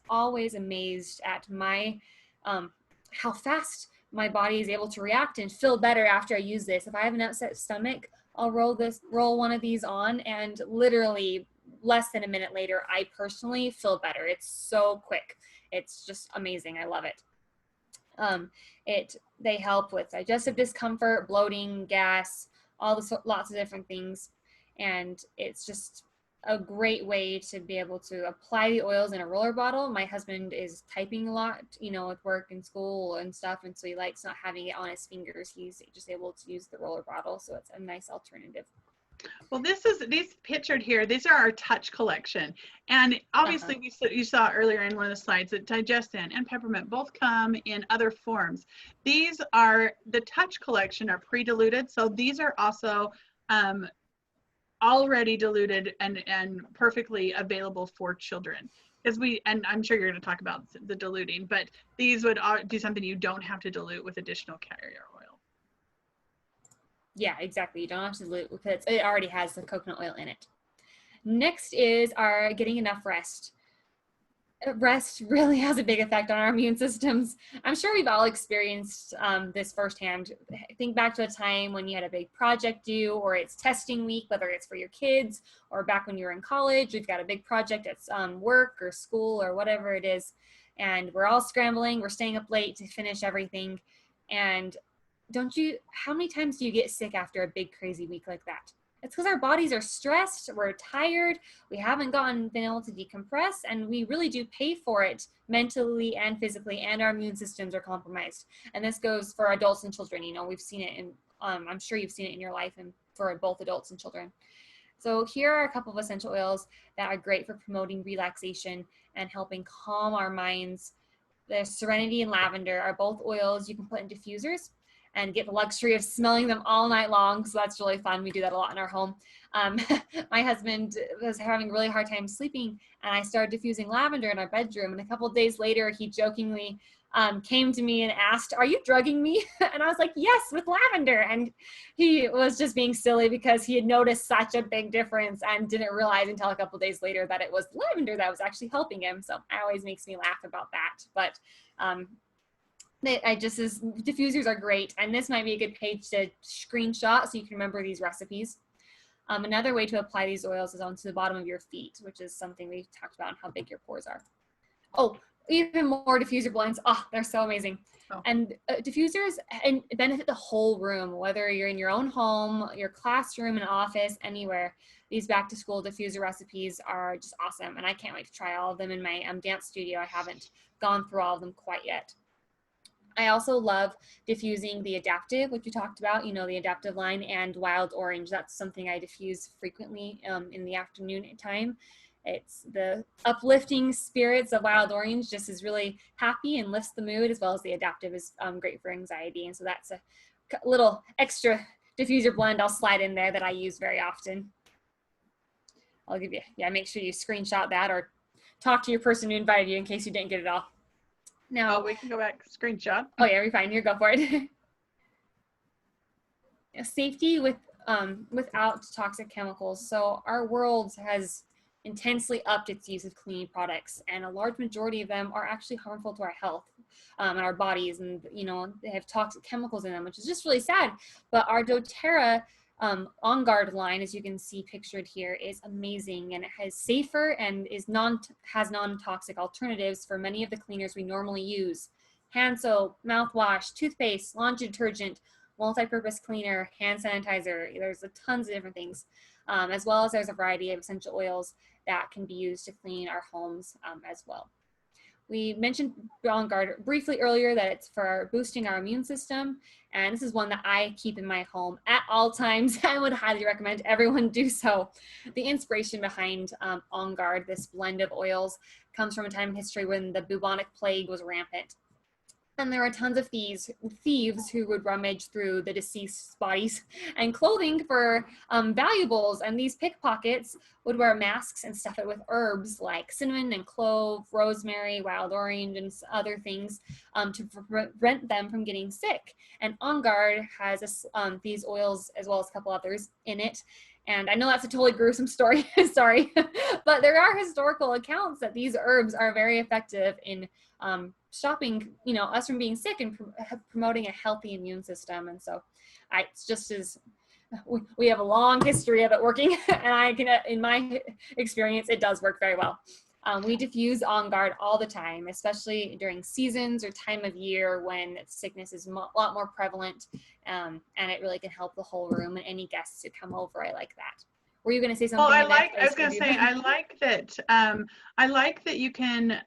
always amazed at my how fast my body is able to react and feel better after I use this. If I have an upset stomach, I'll roll one of these on and literally less than a minute later, I personally feel better. It's so quick. It's just amazing. I love it. They help with digestive discomfort, bloating, gas, lots of different things. And it's just a great way to be able to apply the oils in a roller bottle. My husband is typing a lot, with work and school and stuff. And so he likes not having it on his fingers. He's just able to use the roller bottle. So it's a nice alternative. Well, these pictured here, these are our touch collection. And obviously you saw earlier in one of the slides that Digestin and Peppermint both come in other forms. These are, the touch collection are pre-diluted. So these are also already diluted and perfectly available for children. And I'm sure you're going to talk about the diluting, but these would do something you don't have to dilute with additional carrier oil. Yeah, exactly. You don't have to dilute because it already has the coconut oil in it. Next is our getting enough rest. Rest really has a big effect on our immune systems. I'm sure we've all experienced this firsthand. Think back to a time when you had a big project due or it's testing week, whether it's for your kids or back when you were in college, we've got a big project at work or school or whatever it is. And we're all scrambling, we're staying up late to finish everything. And how many times do you get sick after a big crazy week like that? It's because our bodies are stressed, we're tired, we haven't been able to decompress, and we really do pay for it mentally and physically, and our immune systems are compromised. And this goes for adults and children. You know, we've seen it in, I'm sure you've seen it in your life and for both adults and children. So here are a couple of essential oils that are great for promoting relaxation and helping calm our minds. The Serenity and Lavender are both oils you can put in diffusers and get the luxury of smelling them all night long. So that's really fun. We do that a lot in our home. My husband was having a really hard time sleeping, and I started diffusing lavender in our bedroom. And a couple of days later, he jokingly came to me and asked, "Are you drugging me?" And I was like, "Yes, with lavender." And he was just being silly because he had noticed such a big difference and didn't realize until a couple of days later that it was lavender that was actually helping him. So it always makes me laugh about that. But diffusers are great, and this might be a good page to screenshot so you can remember these recipes. Another way to apply these oils is onto the bottom of your feet, which is something we talked about, and how big your pores are. Oh, even more diffuser blends. Oh, they're so amazing. Oh. And diffusers benefit the whole room, whether you're in your own home, your classroom, an office, anywhere. These back to school diffuser recipes are just awesome, and I can't wait to try all of them in my dance studio. I haven't gone through all of them quite yet. I also love diffusing the Adaptive, which we talked about, you know, the Adaptive line, and Wild Orange. That's something I diffuse frequently in the afternoon time. It's the uplifting spirits of Wild Orange, just is really happy and lifts the mood, as well as the Adaptive is great for anxiety. And so that's a little extra diffuser blend I'll slide in there that I use very often. I'll give you, make sure you screenshot that or talk to your person who invited you in case you didn't get it all. Now we can go back, screenshot. Oh yeah, we're fine. Here, go for it. Safety without toxic chemicals. So our world has intensely upped its use of cleaning products, and a large majority of them are actually harmful to our health and our bodies, and you know, they have toxic chemicals in them, which is just really sad. But our doTERRA On Guard line, as you can see pictured here, is amazing, and it has safer and has non-toxic alternatives for many of the cleaners we normally use. Hand soap, mouthwash, toothpaste, laundry detergent, multi-purpose cleaner, hand sanitizer. There's tons of different things, as well as there's a variety of essential oils that can be used to clean our homes as well. We mentioned On Guard briefly earlier that it's for boosting our immune system, and this is one that I keep in my home at all times. I would highly recommend everyone do so. The inspiration behind On Guard, this blend of oils, comes from a time in history when the bubonic plague was rampant. And there are tons of thieves who would rummage through the deceased's bodies and clothing for valuables. And these pickpockets would wear masks and stuff it with herbs like cinnamon and clove, rosemary, wild orange, and other things to prevent them from getting sick. And On Guard has these oils, as well as a couple others in it. And I know that's a totally gruesome story, sorry, but there are historical accounts that these herbs are very effective in stopping, you know, us from being sick and promoting a healthy immune system. And so it's just as we have a long history of it working, and I can, in my experience, it does work very well. We diffuse On Guard all the time, especially during seasons or time of year when sickness is a lot more prevalent, and it really can help the whole room and any guests who come over. I like that. Were you going to say something? Well, I was going to say, I like that you can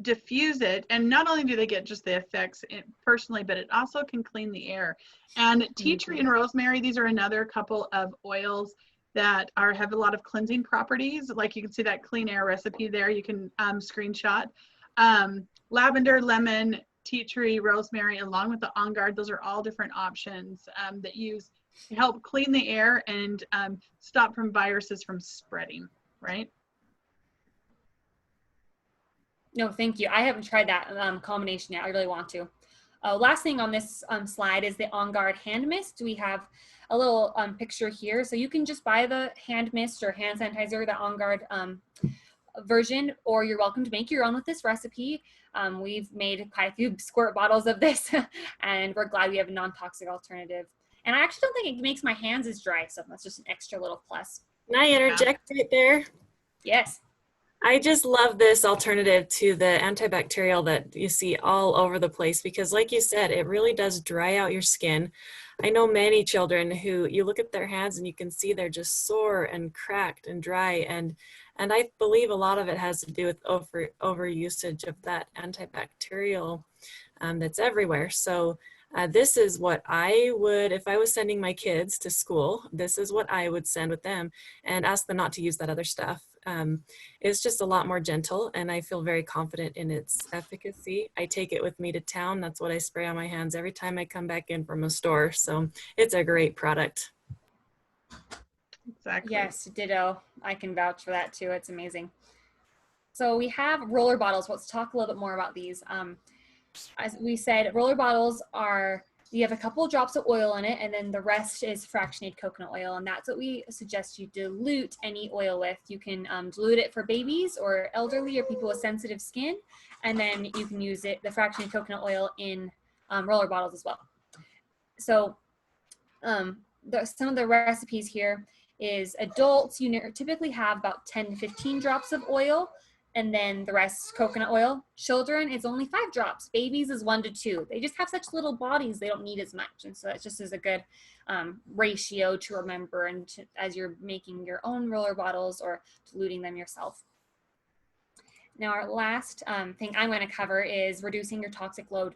diffuse it, and not only do they get just the effects personally, but it also can clean the air. And tea tree and rosemary, these are another couple of oils that have a lot of cleansing properties. Like you can see that clean air recipe there, you can screenshot. Lavender, lemon, tea tree, rosemary, along with the On Guard, those are all different options that use to help clean the air and stop viruses from spreading, right? No, thank you. I haven't tried that combination yet. I really want to. Last thing on this slide is the On Guard hand mist. We have a little picture here. So you can just buy the hand mist or hand sanitizer, the On Guard version, or you're welcome to make your own with this recipe. We've made quite a few squirt bottles of this, and we're glad we have a non-toxic alternative. And I actually don't think it makes my hands as dry, so that's just an extra little plus. Can I interject right there? Yes. I just love this alternative to the antibacterial that you see all over the place, because like you said, it really does dry out your skin. I know many children who you look at their hands and you can see they're just sore and cracked and dry. And I believe a lot of it has to do with over usage of that antibacterial that's everywhere. So this is what I would, if I was sending my kids to school, this is what I would send with them and ask them not to use that other stuff. It's just a lot more gentle, and I feel very confident in its efficacy. I take it with me to town. That's what I spray on my hands every time I come back in from a store. So it's a great product. Exactly. Yes, ditto. I can vouch for that too. It's amazing. So we have roller bottles. Let's talk a little bit more about these. As we said, roller bottles are, you have a couple of drops of oil in it, and then the rest is fractionated coconut oil, and that's what we suggest you dilute any oil with. You can dilute it for babies or elderly or people with sensitive skin, and then you can use it, the fractionated coconut oil, in roller bottles as well. So some of the recipes here is adults, you typically have about 10 to 15 drops of oil, and then the rest coconut oil. Children, it's only 5 drops. Babies is 1 to 2. They just have such little bodies, they don't need as much. And so it just is a good ratio to remember and as you're making your own roller bottles or diluting them yourself. Now our last thing I'm going to cover is reducing your toxic load.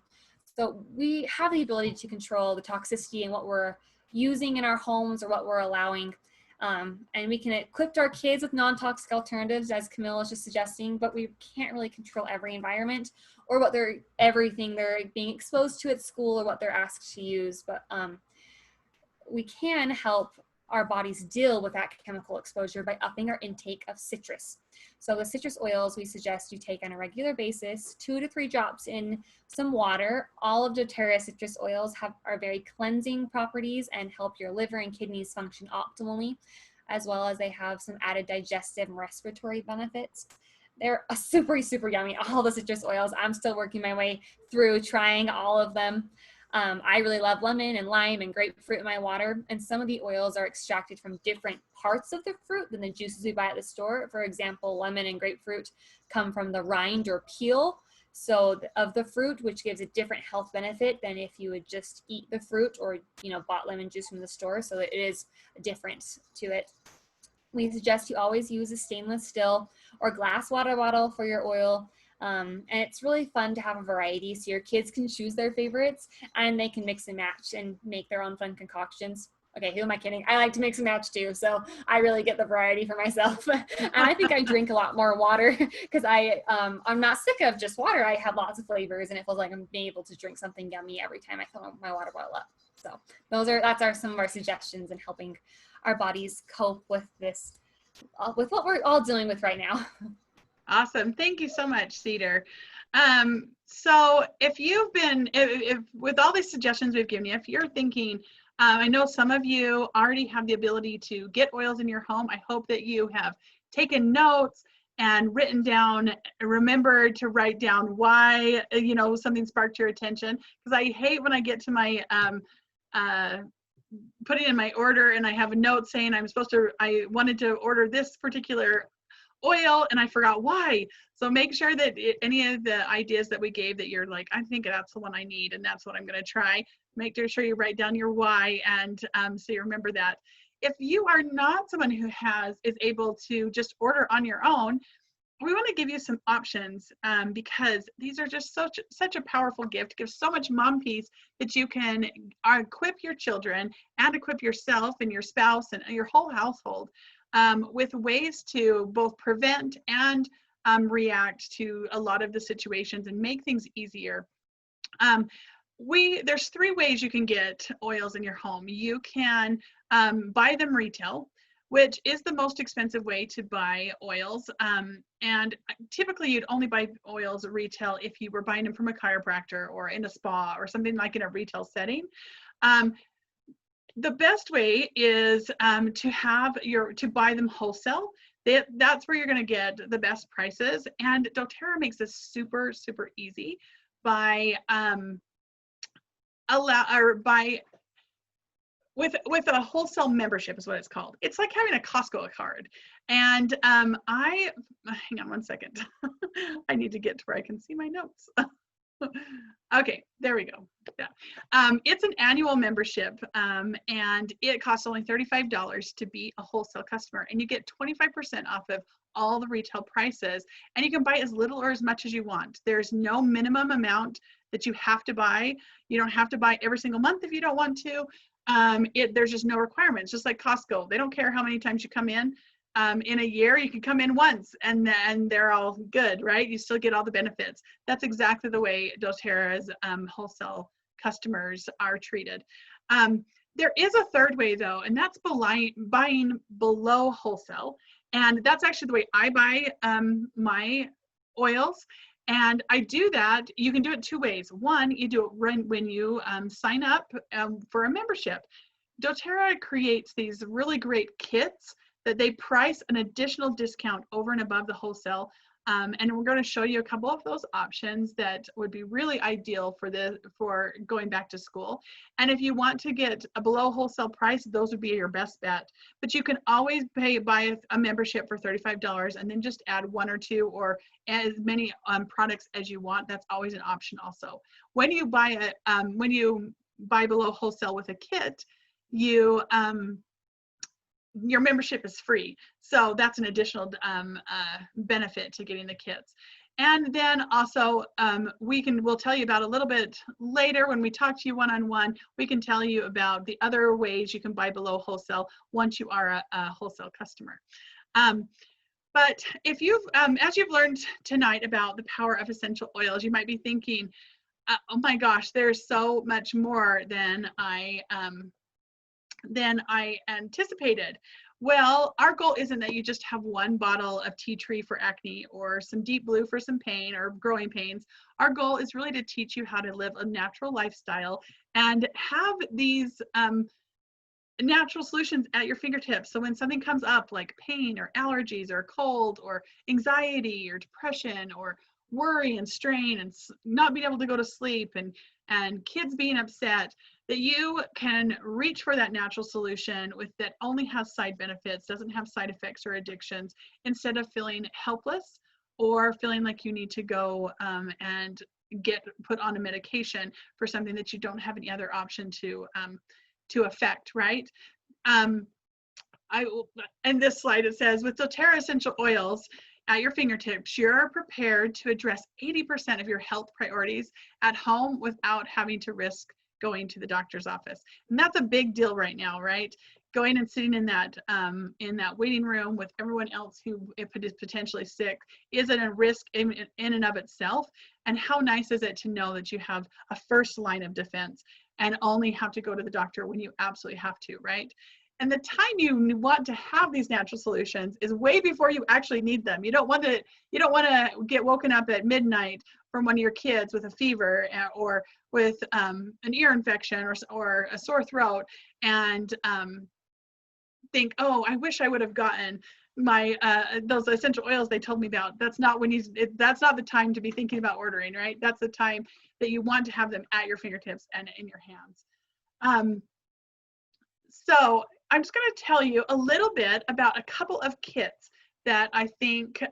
So we have the ability to control the toxicity and what we're using in our homes or what we're allowing. And we can equip our kids with non-toxic alternatives, as Camille was just suggesting, but we can't really control every environment or what everything they're being exposed to at school or what they're asked to use. But we can help our bodies deal with that chemical exposure by upping our intake of citrus. So the citrus oils we suggest you take on a regular basis, 2 to 3 drops in some water. All of doTERRA citrus oils are very cleansing properties and help your liver and kidneys function optimally, as well as they have some added digestive and respiratory benefits. They're super, super yummy, all the citrus oils. I'm still working my way through trying all of them. I really love lemon and lime and grapefruit in my water, and some of the oils are extracted from different parts of the fruit than the juices we buy at the store. For example, lemon and grapefruit come from the rind or peel of the fruit, which gives a different health benefit than if you would just eat the fruit or bought lemon juice from the store. So it is different to it. We suggest you always use a stainless steel or glass water bottle for your oil. And it's really fun to have a variety so your kids can choose their favorites and they can mix and match and make their own fun concoctions. Okay, who am I kidding? I like to mix and match too, so I really get the variety for myself. And I think I drink a lot more water because I'm not sick of just water. I have lots of flavors and it feels like I'm being able to drink something yummy every time I fill my water bottle up. So that's some of our suggestions in helping our bodies cope with this, with what we're all dealing with right now. Awesome. Thank you so much, Cedar. So if with all these suggestions we've given you, if you're thinking, I know some of you already have the ability to get oils in your home. I hope that you have taken notes and written down, remembered to write down why, something sparked your attention. Because I hate when I get to my, putting in my order and I have a note saying I wanted to order this particular oil and I forgot why. So make sure that any of the ideas that we gave that you're like, I think that's the one I need and that's what I'm going to try. Make sure you write down your why and so you remember that. If you are not someone who is able to just order on your own, we want to give you some options because these are just such a powerful gift. Give so much mom peace that you can equip your children and equip yourself and your spouse and your whole household with ways to both prevent and react to a lot of the situations and make things easier. There's 3 ways you can get oils in your home. You can buy them retail, which is the most expensive way to buy oils. And typically you'd only buy oils retail if you were buying them from a chiropractor or in a spa or something like in a retail setting. The best way is to buy them wholesale. That's where you're going to get the best prices. And doTERRA makes this super, super easy by with a wholesale membership is what it's called. It's like having a Costco card. And hang on one second. I need to get to where I can see my notes. Okay, there we go. Yeah. It's an annual membership, and it costs only $35 to be a wholesale customer, and you get 25% off of all the retail prices, and you can buy as little or as much as you want. There's no minimum amount that you have to buy. You don't have to buy every single month if you don't want to. There's just no requirements, just like Costco. They don't care how many times you come in. In a year, you can come in once and then they're all good, right? You still get all the benefits. That's exactly the way doTERRA's wholesale customers are treated. There is a third way though, and that's buying below wholesale. And that's actually the way I buy my oils. And I do that, you can do it two ways. One, you do it when you sign up for a membership. doTERRA creates these really great kits that they price an additional discount over and above the wholesale. And we're going to show you a couple of those options that would be really ideal for going back to school. And if you want to get a below wholesale price, those would be your best bet. But you can always buy a membership for $35 and then just add one or two or as many products as you want. That's always an option also. When you buy below wholesale with a kit, your membership is free. So that's an additional benefit to getting the kits. And then also we'll tell you about a little bit later when we talk to you one-on-one, we can tell you about the other ways you can buy below wholesale once you are a wholesale customer. But if as you've learned tonight about the power of essential oils, you might be thinking, oh my gosh, there's so much more than I anticipated. Well, our goal isn't that you just have one bottle of tea tree for acne or some deep blue for some pain or growing pains. Our goal is really to teach you how to live a natural lifestyle and have these natural solutions at your fingertips. So when something comes up like pain or allergies or cold or anxiety or depression or worry and strain and not being able to go to sleep and kids being upset, that you can reach for that natural solution that only has side benefits, doesn't have side effects or addictions, instead of feeling helpless or feeling like you need to go and get put on a medication for something that you don't have any other option to affect, right? In this slide, it says, with doTERRA essential oils at your fingertips, you're prepared to address 80% of your health priorities at home without having to risk going to the doctor's office. And that's a big deal right now, right? Going and sitting in that waiting room with everyone else who, if it is potentially sick, is a risk in and of itself. And how nice is it to know that you have a first line of defense and only have to go to the doctor when you absolutely have to, right? And the time you want to have these natural solutions is way before you actually need them. You don't want to get woken up at midnight from one of your kids with a fever or with an ear infection or a sore throat and think, oh, I wish I would have gotten my those essential oils they told me about. That's not that's not the time to be thinking about ordering, right? That's the time that you want to have them at your fingertips and in your hands. So I'm just going to tell you a little bit about a couple of kits that I think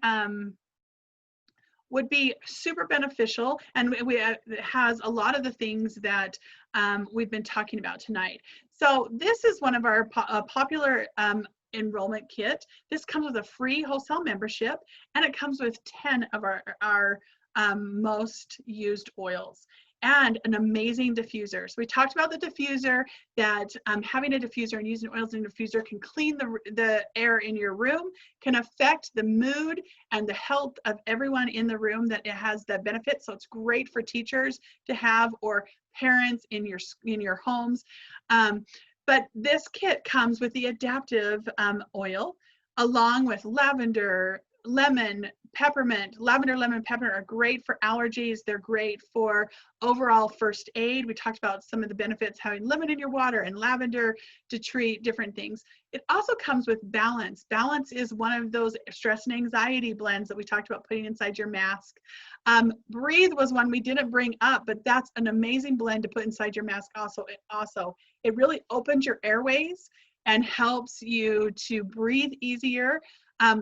would be super beneficial, and it has a lot of the things that we've been talking about tonight. So this is one of our popular enrollment kit. This comes with a free wholesale membership, and it comes with 10 of our most used oils and an amazing diffuser. So we talked about the diffuser, that having a diffuser and using oils in a diffuser can clean the air in your room, can affect the mood and the health of everyone in the room, that it has that benefit. So it's great for teachers to have, or parents in your homes. But this kit comes with the adaptive oil, along with lavender, lemon, peppermint. Lavender, lemon, peppermint are great for allergies. They're great for overall first aid. We talked about some of the benefits having lemon in your water and lavender to treat different things. It also comes with Balance. Balance is one of those stress and anxiety blends that we talked about putting inside your mask. Breathe was one we didn't bring up, but that's an amazing blend to put inside your mask also. It really opens your airways and helps you to breathe easier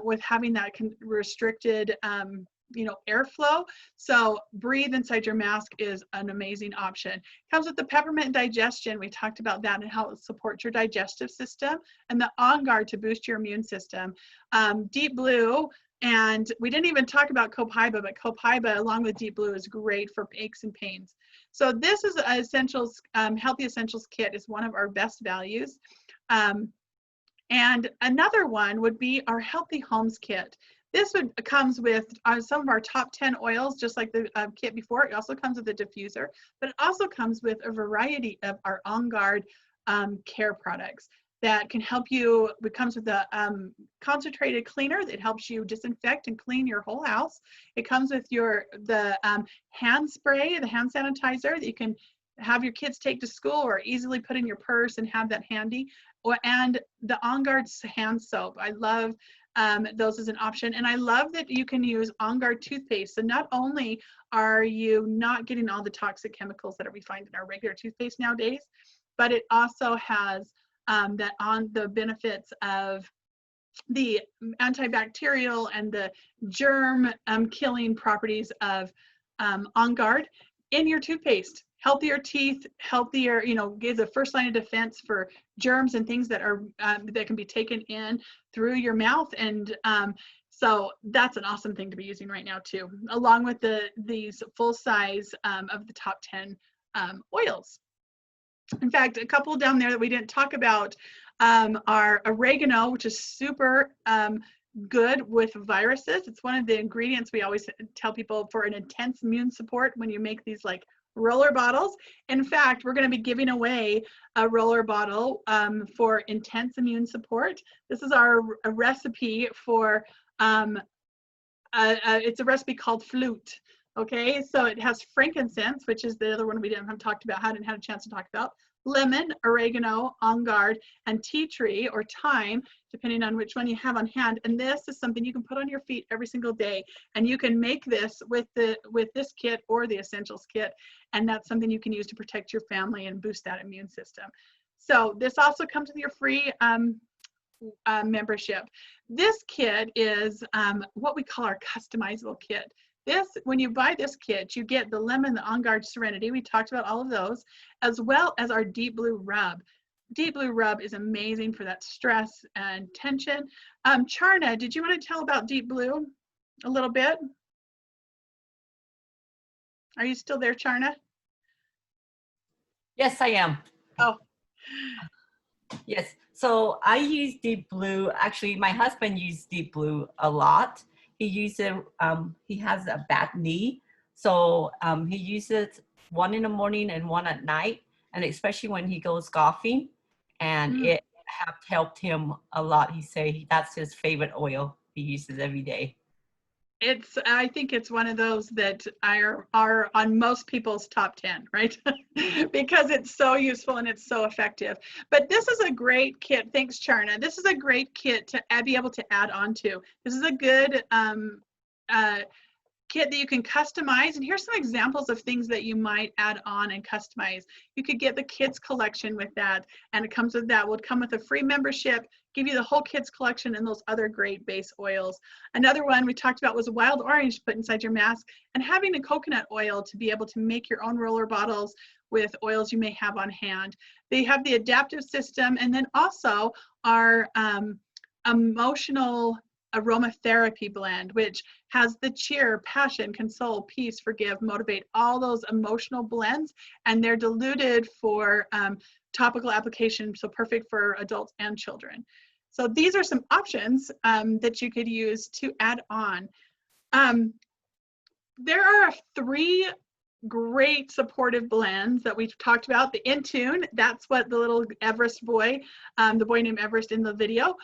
with having that restricted airflow. So breathe inside your mask is an amazing option. Comes with the peppermint digestion. We talked about that and how it supports your digestive system, and the On Guard to boost your immune system. Deep Blue, and we didn't even talk about Copaiba, but Copaiba along with Deep Blue is great for aches and pains. So this is Essentials, Healthy Essentials Kit is one of our best values. And another one would be our Healthy Homes Kit. This comes with some of our top 10 oils, just like the kit before. It also comes with a diffuser, but it also comes with a variety of our On Guard care products that can help you. It comes with a concentrated cleaner that helps you disinfect and clean your whole house. It comes with the hand spray, the hand sanitizer that you can have your kids take to school or easily put in your purse and have that handy. And the On Guard hand soap. I love those as an option. And I love that you can use On Guard toothpaste. So not only are you not getting all the toxic chemicals that we find in our regular toothpaste nowadays, but it also has the benefits of the antibacterial and the germ killing properties of On Guard in your toothpaste. Healthier teeth, healthier, gives a first line of defense for germs and things that are that can be taken in through your mouth. And so that's an awesome thing to be using right now too, along with these full size of the top 10 oils. In fact, a couple down there that we didn't talk about are oregano, which is super good with viruses. It's one of the ingredients we always tell people for an intense immune support when you make these like roller bottles. In fact, we're going to be giving away a roller bottle for intense immune support. This is a recipe for it's a recipe called Flute. Okay, so it has frankincense, which is the other one we didn't have talked about, hadn't had a chance to talk about, lemon, oregano, On Guard, and tea tree or thyme, depending on which one you have on hand. And this is something you can put on your feet every single day. And you can make this with this kit or the Essentials Kit. And that's something you can use to protect your family and boost that immune system. So this also comes with your free membership. This kit is what we call our customizable kit. When you buy this kit, you get the lemon, the On Guard Serenity. We talked about all of those, as well as our Deep Blue Rub. Deep Blue Rub is amazing for that stress and tension. Charna, did you want to tell about Deep Blue a little bit? Are you still there, Charna? Yes, I am. Oh. Yes. So I use Deep Blue. Actually, my husband used Deep Blue a lot. He uses he has a bad knee, so he uses one in the morning and one at night, and especially when he goes golfing, and it has helped him a lot. He say that's his favorite oil he uses every day. I think it's one of those that are on most people's top 10, right? Because it's so useful and it's so effective. But this is a great kit. Thanks, Charna. This is a great kit to be able to add on to. This is a good kit that you can customize. And here's some examples of things that you might add on and customize. You could get the kids collection with that, and it comes with that. Will come with a free membership, give you the whole kids collection and those other great base oils. Another one we talked about was a wild orange to put inside your mask, and having a coconut oil to be able to make your own roller bottles with oils you may have on hand. They have the adaptive system, and then also our emotional aromatherapy blend, which has the cheer, passion, console, peace, forgive, motivate, all those emotional blends, and they're diluted for topical application, so perfect for adults and children. So these are some options that you could use to add on. There are 3 great supportive blends that we've talked about. The Intune, that's what the little Everest boy, the boy named Everest in the video,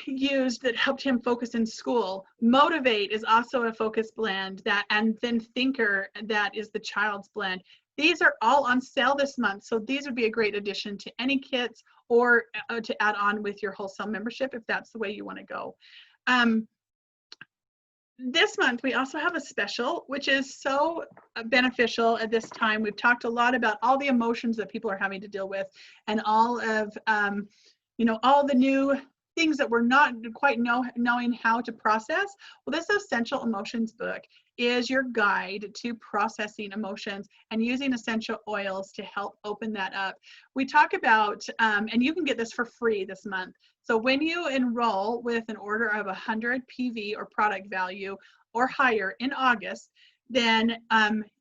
used that helped him focus in school. Motivate is also a focus blend, and then Thinker, that is the child's blend. These are all on sale this month, so these would be a great addition to any kits or to add on with your wholesale membership if that's the way you want to go. This month we also have a special, which is so beneficial at this time. We've talked a lot about all the emotions that people are having to deal with, and all of all the new things that we're not quite knowing how to process. Well, this Essential Emotions book is your guide to processing emotions and using essential oils to help open that up. We talk about, and you can get this for free this month. So when you enroll with an order of 100 PV or product value or higher in August, then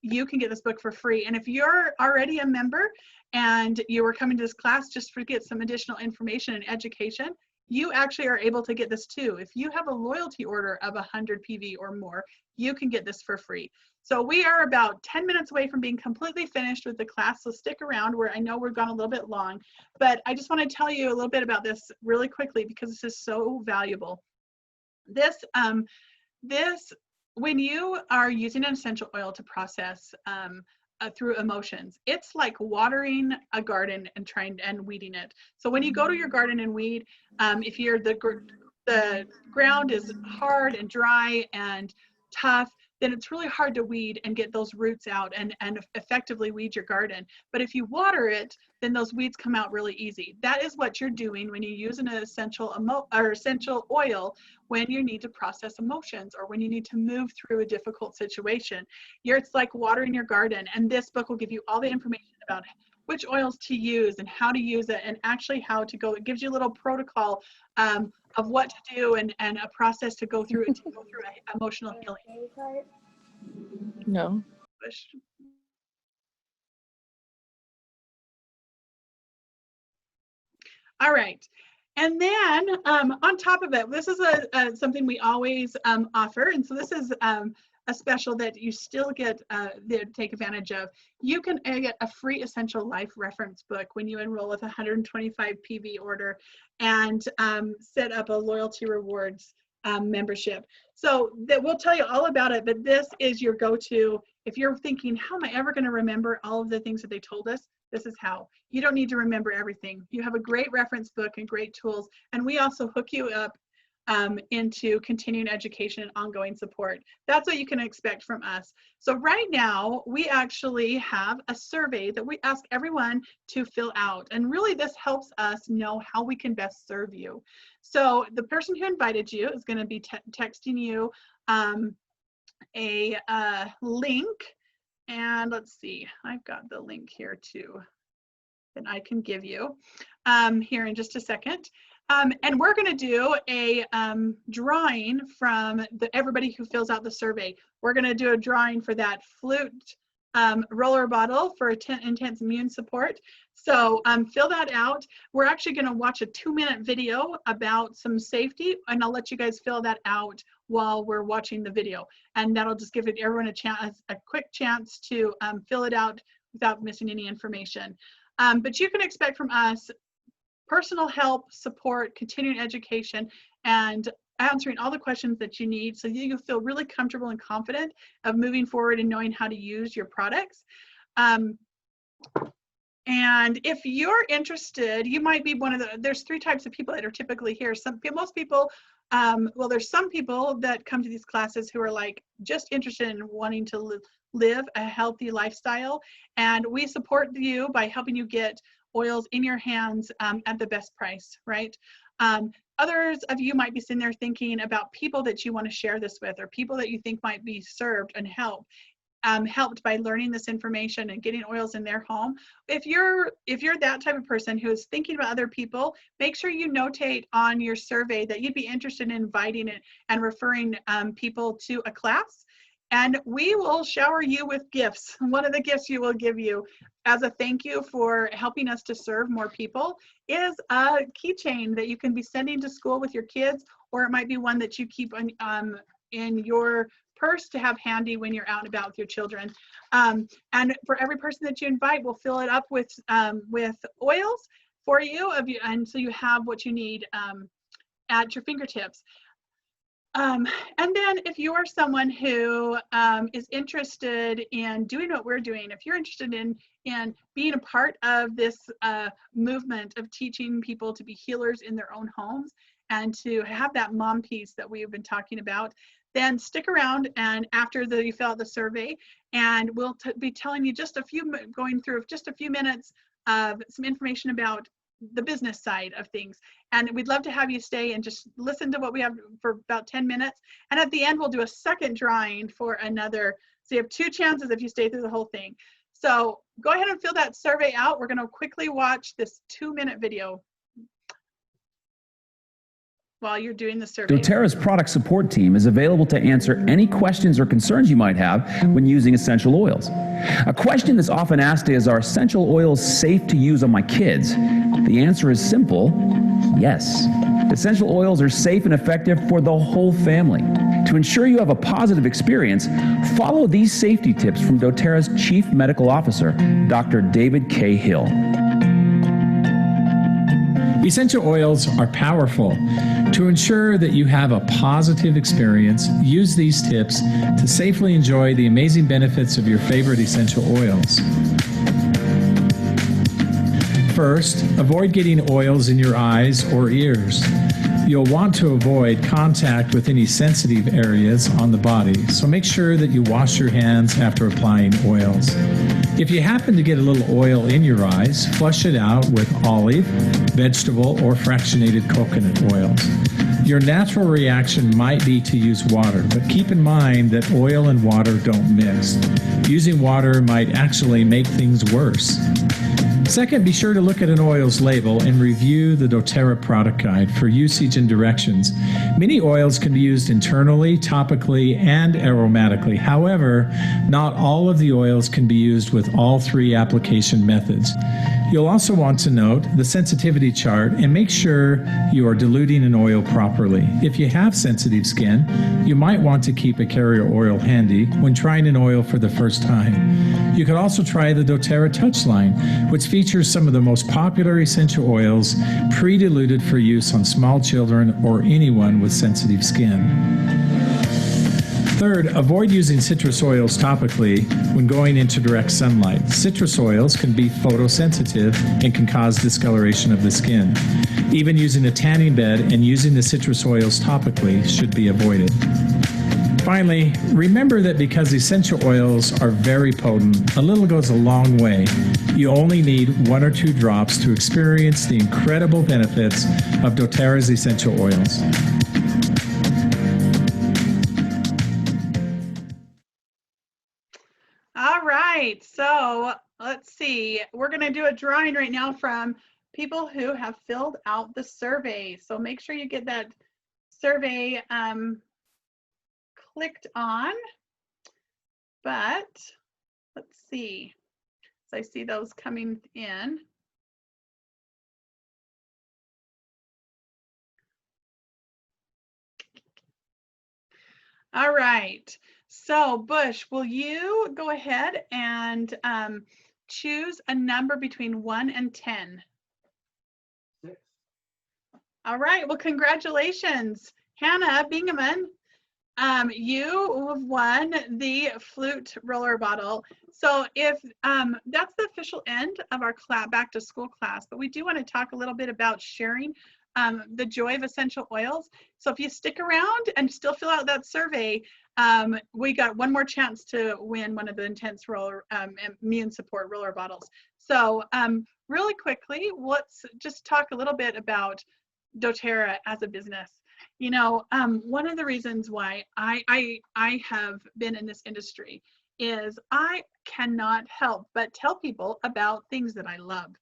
you can get this book for free. And if you're already a member and you were coming to this class just to get some additional information and education, you actually are able to get this too. If you have a loyalty order of 100 PV or more, you can get this for free. So we are about 10 minutes away from being completely finished with the class, so stick around. Where I know we've gone a little bit long, but I just want to tell you a little bit about this really quickly because this is so valuable. When you are using an essential oil to process through emotions, it's like watering a garden and weeding it. So when you go to your garden and weed, if the ground is hard and dry and tough, then it's really hard to weed and get those roots out and effectively weed your garden. But if you water it, then those weeds come out really easy. That is what you're doing when you use an essential oil when you need to process emotions or when you need to move through a difficult situation. It's like watering your garden, and this book will give you all the information about which oils to use and how to use it, and actually how to go. It gives you a little protocol of what to do and a process to go through emotional healing. No. All right. And then on top of it, this is something we always offer. And so this is a special that you still get to take advantage of. You can get a free Essential Life reference book when you enroll with a 125 PV order and set up a loyalty rewards membership. So that we'll tell you all about it, but this is your go-to. If you're thinking, how am I ever going to remember all of the things that they told us? This is how. You don't need to remember everything. You have a great reference book and great tools, and we also hook you up into continuing education and ongoing support. That's what you can expect from us. So right now, we actually have a survey that we ask everyone to fill out, and really this helps us know how we can best serve you. So the person who invited you is going to be texting you a link, and let's see, I've got the link here too that I can give you here in just a second. And we're going to do a drawing from everybody who fills out the survey. We're going to do a drawing for that flute roller bottle for intense immune support. So fill that out. We're actually going to watch a 2-minute video about some safety, and I'll let you guys fill that out while we're watching the video. And that'll just give everyone a quick chance to fill it out without missing any information. But you can expect from us personal help, support, continuing education, and answering all the questions that you need so you feel really comfortable and confident of moving forward and knowing how to use your products. And if you're interested, you might be there's 3 types of people that are typically here. Most people, well, there's some people that come to these classes who are like just interested in wanting to live a healthy lifestyle, and we support you by helping you get oils in your hands at the best price, right? Others of you might be sitting there thinking about people that you want to share this with, or people that you think might be served and helped by learning this information and getting oils in their home. If you're that type of person who is thinking about other people, make sure you notate on your survey that you'd be interested in inviting it and referring people to a class. And we will shower you with gifts. One of the gifts we will give you as a thank you for helping us to serve more people is a keychain that you can be sending to school with your kids, or it might be one that you keep in your purse to have handy when you're out and about with your children. And for every person that you invite, we'll fill it up with oils for you, and so you have what you need at your fingertips. And then if you are someone who is interested in doing what we're doing, if you're interested in being a part of this movement of teaching people to be healers in their own homes and to have that mom piece that we've been talking about, then stick around, and after you fill out the survey, and we'll be telling you going through just a few minutes of some information about the business side of things. And we'd love to have you stay and just listen to what we have for about 10 minutes. And at the end, we'll do a second drawing for another. So you have 2 chances if you stay through the whole thing. So go ahead and fill that survey out. We're going to quickly watch this 2-minute video while you're doing the survey. doTERRA's product support team is available to answer any questions or concerns you might have when using essential oils. A question that's often asked is, are essential oils safe to use on my kids? The answer is simple, yes. Essential oils are safe and effective for the whole family. To ensure you have a positive experience, follow these safety tips from doTERRA's Chief Medical Officer, Dr. David K. Hill. Essential oils are powerful. To ensure that you have a positive experience, use these tips to safely enjoy the amazing benefits of your favorite essential oils. First, avoid getting oils in your eyes or ears. You'll want to avoid contact with any sensitive areas on the body, so make sure that you wash your hands after applying oils. If you happen to get a little oil in your eyes, flush it out with olive, vegetable, or fractionated coconut oils. Your natural reaction might be to use water, but keep in mind that oil and water don't mix. Using water might actually make things worse. Second, be sure to look at an oil's label and review the doTERRA product guide for usage and directions. Many oils can be used internally, topically, and aromatically. However, not all of the oils can be used with all 3 application methods. You'll also want to note the sensitivity chart and make sure you are diluting an oil properly. If you have sensitive skin, you might want to keep a carrier oil handy when trying an oil for the first time. You could also try the doTERRA Touch line, which features some of the most popular essential oils pre-diluted for use on small children or anyone with sensitive skin. Third, avoid using citrus oils topically when going into direct sunlight. Citrus oils can be photosensitive and can cause discoloration of the skin. Even using a tanning bed and using the citrus oils topically should be avoided. Finally, remember that because essential oils are very potent, a little goes a long way. You only need 1 or 2 drops to experience the incredible benefits of doTERRA's essential oils. All right, so let's see. We're going to do a drawing right now from people who have filled out the survey. So make sure you get that survey clicked on. But let's see. So I see those coming in. All right. So Bush, will you go ahead and choose a number between 1 and 10? 6. All right. Well, congratulations, Hannah Bingaman. You have won the flute roller bottle. So if that's the official end of our back to school class, but we do want to talk a little bit about sharing the joy of essential oils. So if you stick around and still fill out that survey, we got one more chance to win one of the Intense roller Me and Support roller bottles. So really quickly, let's just talk a little bit about doTERRA as a business. You know, one of the reasons why I have been in this industry is I cannot help but tell people about things that I love.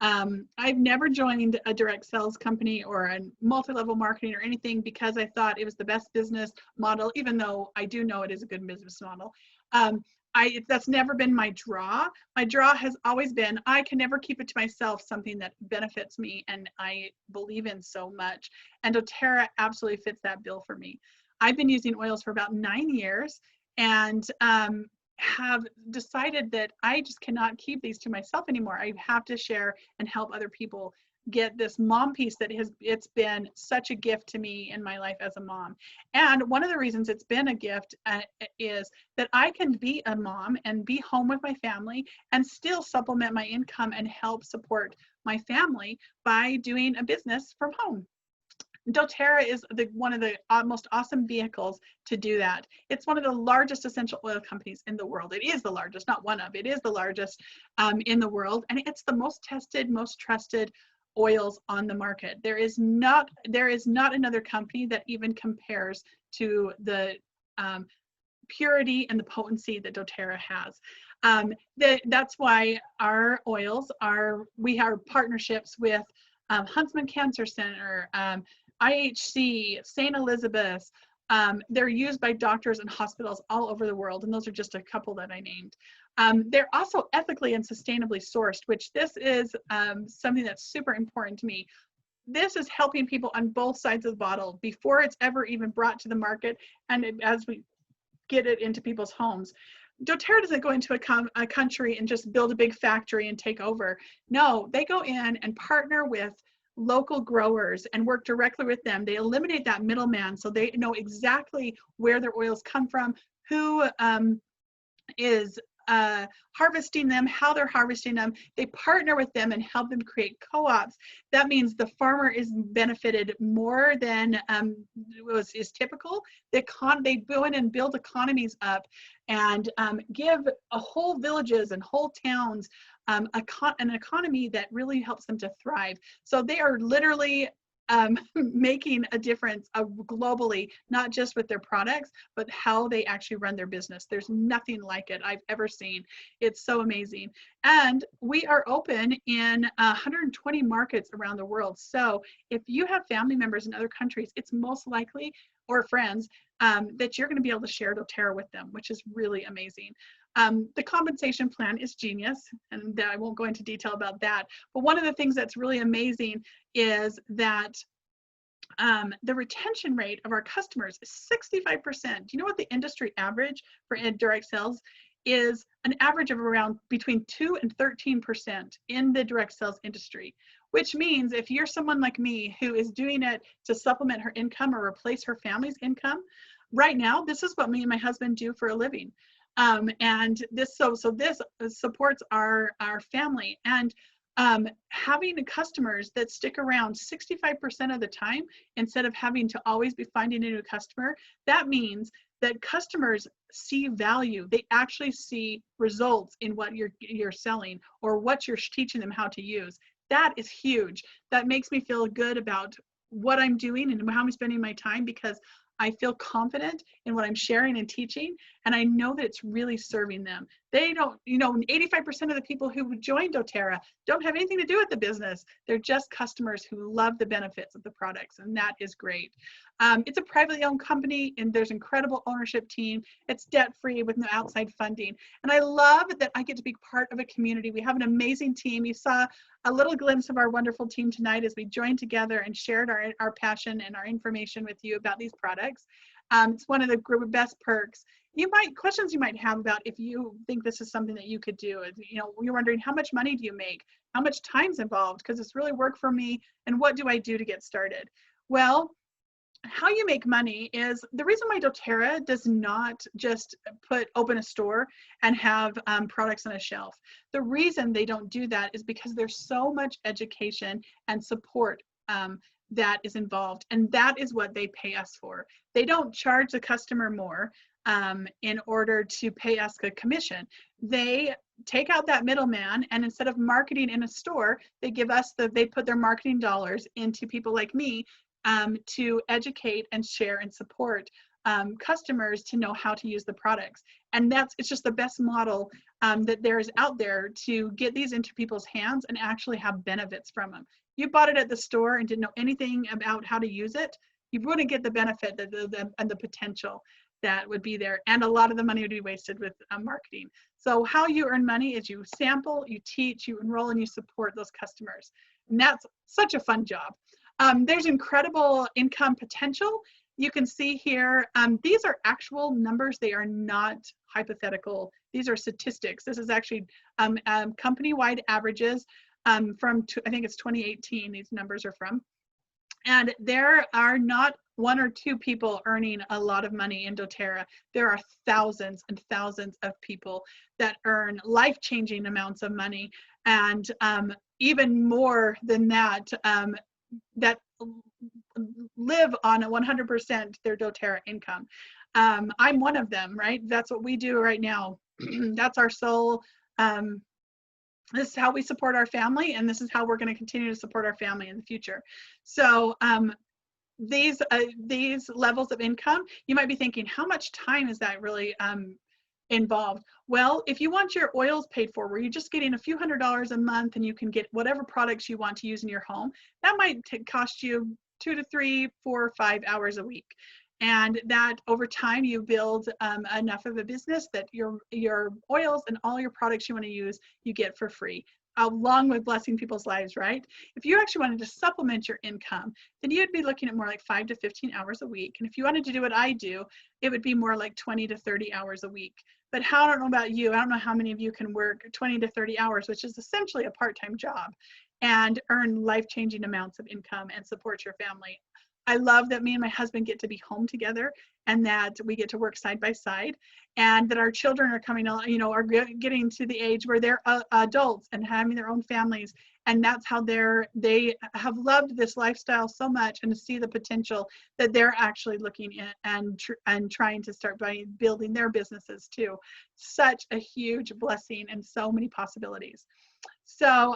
I've never joined a direct sales company or a multi-level marketing or anything because I thought it was the best business model, even though I do know it is a good business model. That's never been my draw. My draw has always been, I can never keep it to myself, something that benefits me and I believe in so much. And doTERRA absolutely fits that bill for me. I've been using oils for about 9 years and have decided that I just cannot keep these to myself anymore. I have to share and help other people get this mom piece that it's been such a gift to me in my life as a mom. And one of the reasons it's been a gift is that I can be a mom and be home with my family and still supplement my income and help support my family by doing a business from home. doTERRA is one of the most awesome vehicles to do that. It's one of the largest essential oil companies in the world. It is the largest, not one of, it is the largest in the world. And it's the most tested, most trusted oils on the market. There is not another company that even compares to the purity and the potency that doTERRA has. That's why our oils we have partnerships with Huntsman Cancer Center, IHC, St. Elizabeth's. They're used by doctors and hospitals all over the world, and those are just a couple that I named. They're also ethically and sustainably sourced, which this is something that's super important to me. This is helping people on both sides of the bottle before it's ever even brought to the market, and as we get it into people's homes. doTERRA doesn't go into a country and just build a big factory and take over. No, they go in and partner with local growers and work directly with them. They eliminate that middleman, so they know exactly where their oils come from, who is harvesting them, how they're harvesting them. They partner with them and help them create co-ops. That means the farmer is benefited more than is typical. They go in and build economies up and give whole villages and whole towns an economy that really helps them to thrive. So they are literally making a difference globally, not just with their products, but how they actually run their business. There's nothing like it I've ever seen. It's so amazing. And we are open in 120 markets around the world. So if you have family members in other countries, it's most likely, or friends, that you're going to be able to share doTERRA with them, which is really amazing. The compensation plan is genius, and I won't go into detail about that. But one of the things that's really amazing is that the retention rate of our customers is 65%. Do you know what the industry average for direct sales is? An average of around between 2 and 13% in the direct sales industry, which means if you're someone like me who is doing it to supplement her income or replace her family's income, right now, this is what me and my husband do for a living. And this this supports our family, and having customers that stick around 65% of the time instead of having to always be finding a new customer, that means that customers see value. They actually see results in what you're selling or what you're teaching them how to use. That is huge. That makes me feel good about what I'm doing and how I'm spending my time, because I feel confident in what I'm sharing and teaching, and I know that it's really serving them. They don't, 85% of the people who join doTERRA don't have anything to do with the business. They're just customers who love the benefits of the products, and that is great. It's a privately owned company, and there's incredible ownership team. It's debt-free with no outside funding. And I love that I get to be part of a community. We have an amazing team. You saw a little glimpse of our wonderful team tonight as we joined together and shared our passion and our information with you about these products. It's one of the best perks. Questions you might have about if you think this is something that you could do. You're wondering, how much money do you make? How much time's involved? Because it's really work for me. And what do I do to get started? Well, how you make money is the reason why doTERRA does not just open a store and have products on a shelf. The reason they don't do that is because there's so much education and support that is involved, and that is what they pay us for. They don't charge the customer more in order to pay us a commission. They take out that middleman, and instead of marketing in a store, they put their marketing dollars into people like me to educate and share and support customers to know how to use the products. And it's just the best model that there is out there to get these into people's hands and actually have benefits from them. You bought it at the store and didn't know anything about how to use it, you wouldn't get the benefit and the potential that would be there. And a lot of the money would be wasted with marketing. So how you earn money is you sample, you teach, you enroll, and you support those customers. And that's such a fun job. There's incredible income potential. You can see here, these are actual numbers. They are not hypothetical. These are statistics. This is actually company-wide averages from, I think it's 2018, these numbers are from. And there are not one or two people earning a lot of money in doTERRA. There are thousands and thousands of people that earn life-changing amounts of money, and even more than that, that live on 100% their doTERRA income. I'm one of them, right? That's what we do right now. That's our sole this is how we support our family, and this is how we're going to continue to support our family in the future. So these levels of income, you might be thinking, how much time is that really involved? Well, if you want your oils paid for, where you're just getting a few $100s a month and you can get whatever products you want to use in your home, that might cost you 2 to 3, 4, 5 hours a week. And that over time you build enough of a business that your oils and all your products you want to use, you get for free, along with blessing people's lives, right? If you actually wanted to supplement your income, then you'd be looking at more like 5 to 15 hours a week. And if you wanted to do what I do, it would be more like 20 to 30 hours a week. But I don't know about you, I don't know how many of you can work 20 to 30 hours, which is essentially a part-time job, and earn life-changing amounts of income and support your family. I love that me and my husband get to be home together, and that we get to work side by side, and that our children are coming, are getting to the age where they're adults and having their own families. And that's how they have loved this lifestyle so much, and to see the potential that they're actually looking at and trying to start by building their businesses too. Such a huge blessing and so many possibilities. So,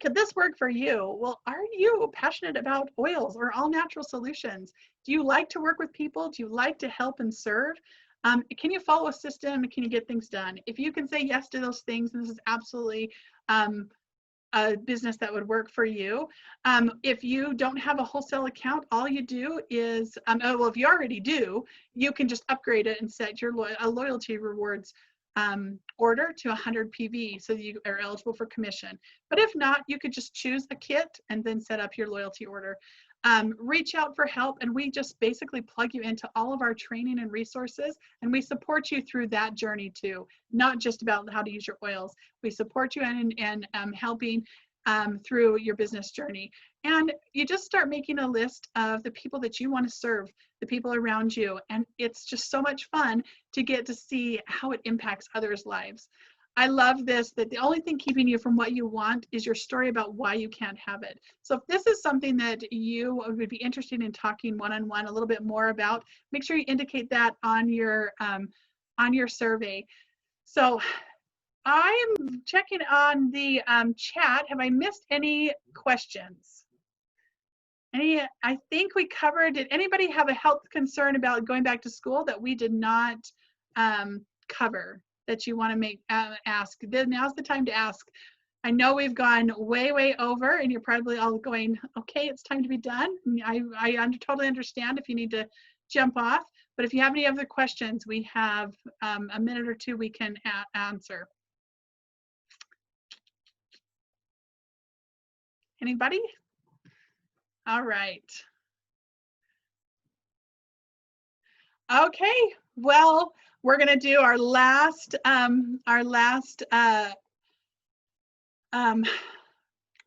could this work for you? Well, are you passionate about oils or all natural solutions? Do you like to work with people? Do you like to help and serve? Can you follow a system? Can you get things done? If you can say yes to those things, this is absolutely a business that would work for you. If you don't have a wholesale account, all you do is, well, if you already do, you can just upgrade it and set your loyalty rewards order to 100 PV, so you are eligible for commission. But if not, you could just choose a kit and then set up your loyalty order. Reach out for help, and we just basically plug you into all of our training and resources, and we support you through that journey too, not just about how to use your oils. We support you in helping through your business journey. And you just start making a list of the people that you want to serve, the people around you. And it's just so much fun to get to see how it impacts others' lives. I love this, that the only thing keeping you from what you want is your story about why you can't have it. So if this is something that you would be interested in talking one-on-one a little bit more about, make sure you indicate that on your survey. So I'm checking on the chat. Have I missed any questions? I think we covered. Did anybody have a health concern about going back to school that we did not cover that you want to ask? Then now's the time to ask. I know we've gone way over, and you're probably all going, okay, it's time to be done. I totally understand if you need to jump off, but if you have any other questions, we have a minute or two we can answer. Anybody? All right. Okay, well, we're gonna do our last what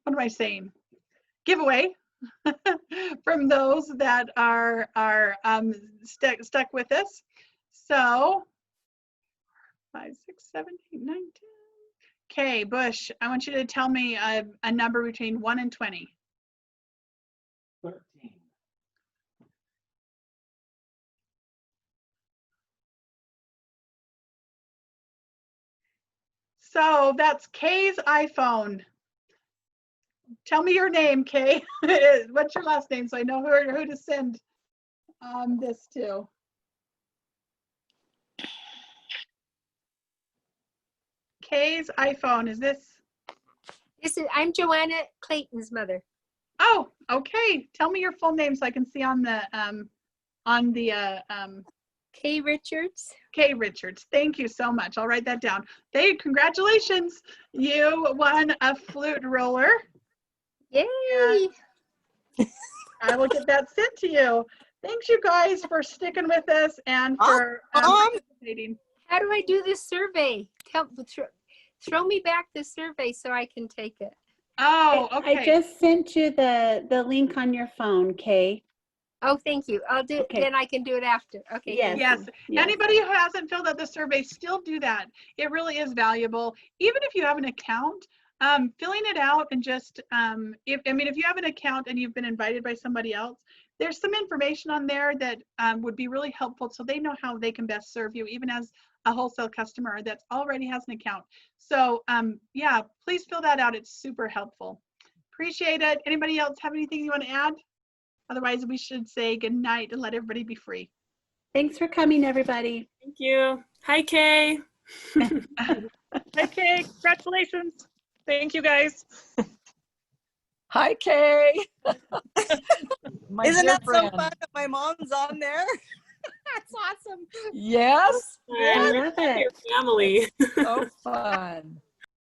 am I saying? Giveaway from those that are stuck with us. So 5, 6, 7, 8, 9, 10. Okay, Bush, I want you to tell me a number between 1 and 20. 13. So that's Kay's iPhone. Tell me your name, Kay. What's your last name so I know who to send this to? Kay's iPhone, is this? I'm Joanna Clayton's mother. Oh, okay. Tell me your full name so I can see on the Kay Richards. Kay Richards. Thank you so much. I'll write that down. Hey, congratulations. You won a flute roller. Yay. I will get that sent to you. Thanks, you guys, for sticking with us and for participating. How do I do this survey? Throw me back the survey so I can take it. Oh, okay. I just sent you the link on your phone, Kay. Oh, thank you. I'll do it. Okay. Then I can do it after. Okay. Yes. Anybody who hasn't filled out the survey, still do that. It really is valuable. Even if you have an account, filling it out and just, if you have an account and you've been invited by somebody else, there's some information on there that would be really helpful so they know how they can best serve you, even as a wholesale customer that already has an account. So yeah, please fill that out. It's super helpful. Appreciate it. Anybody else have anything you want to add? Otherwise, we should say good night and let everybody be free. Thanks for coming, everybody. Thank you. Hi, Kay. Okay, congratulations. Thank you, guys. Hi, Kay. My Isn't dear that so friend. fun that my mom's on there? That's awesome. Yes. I love it. Your family. So fun.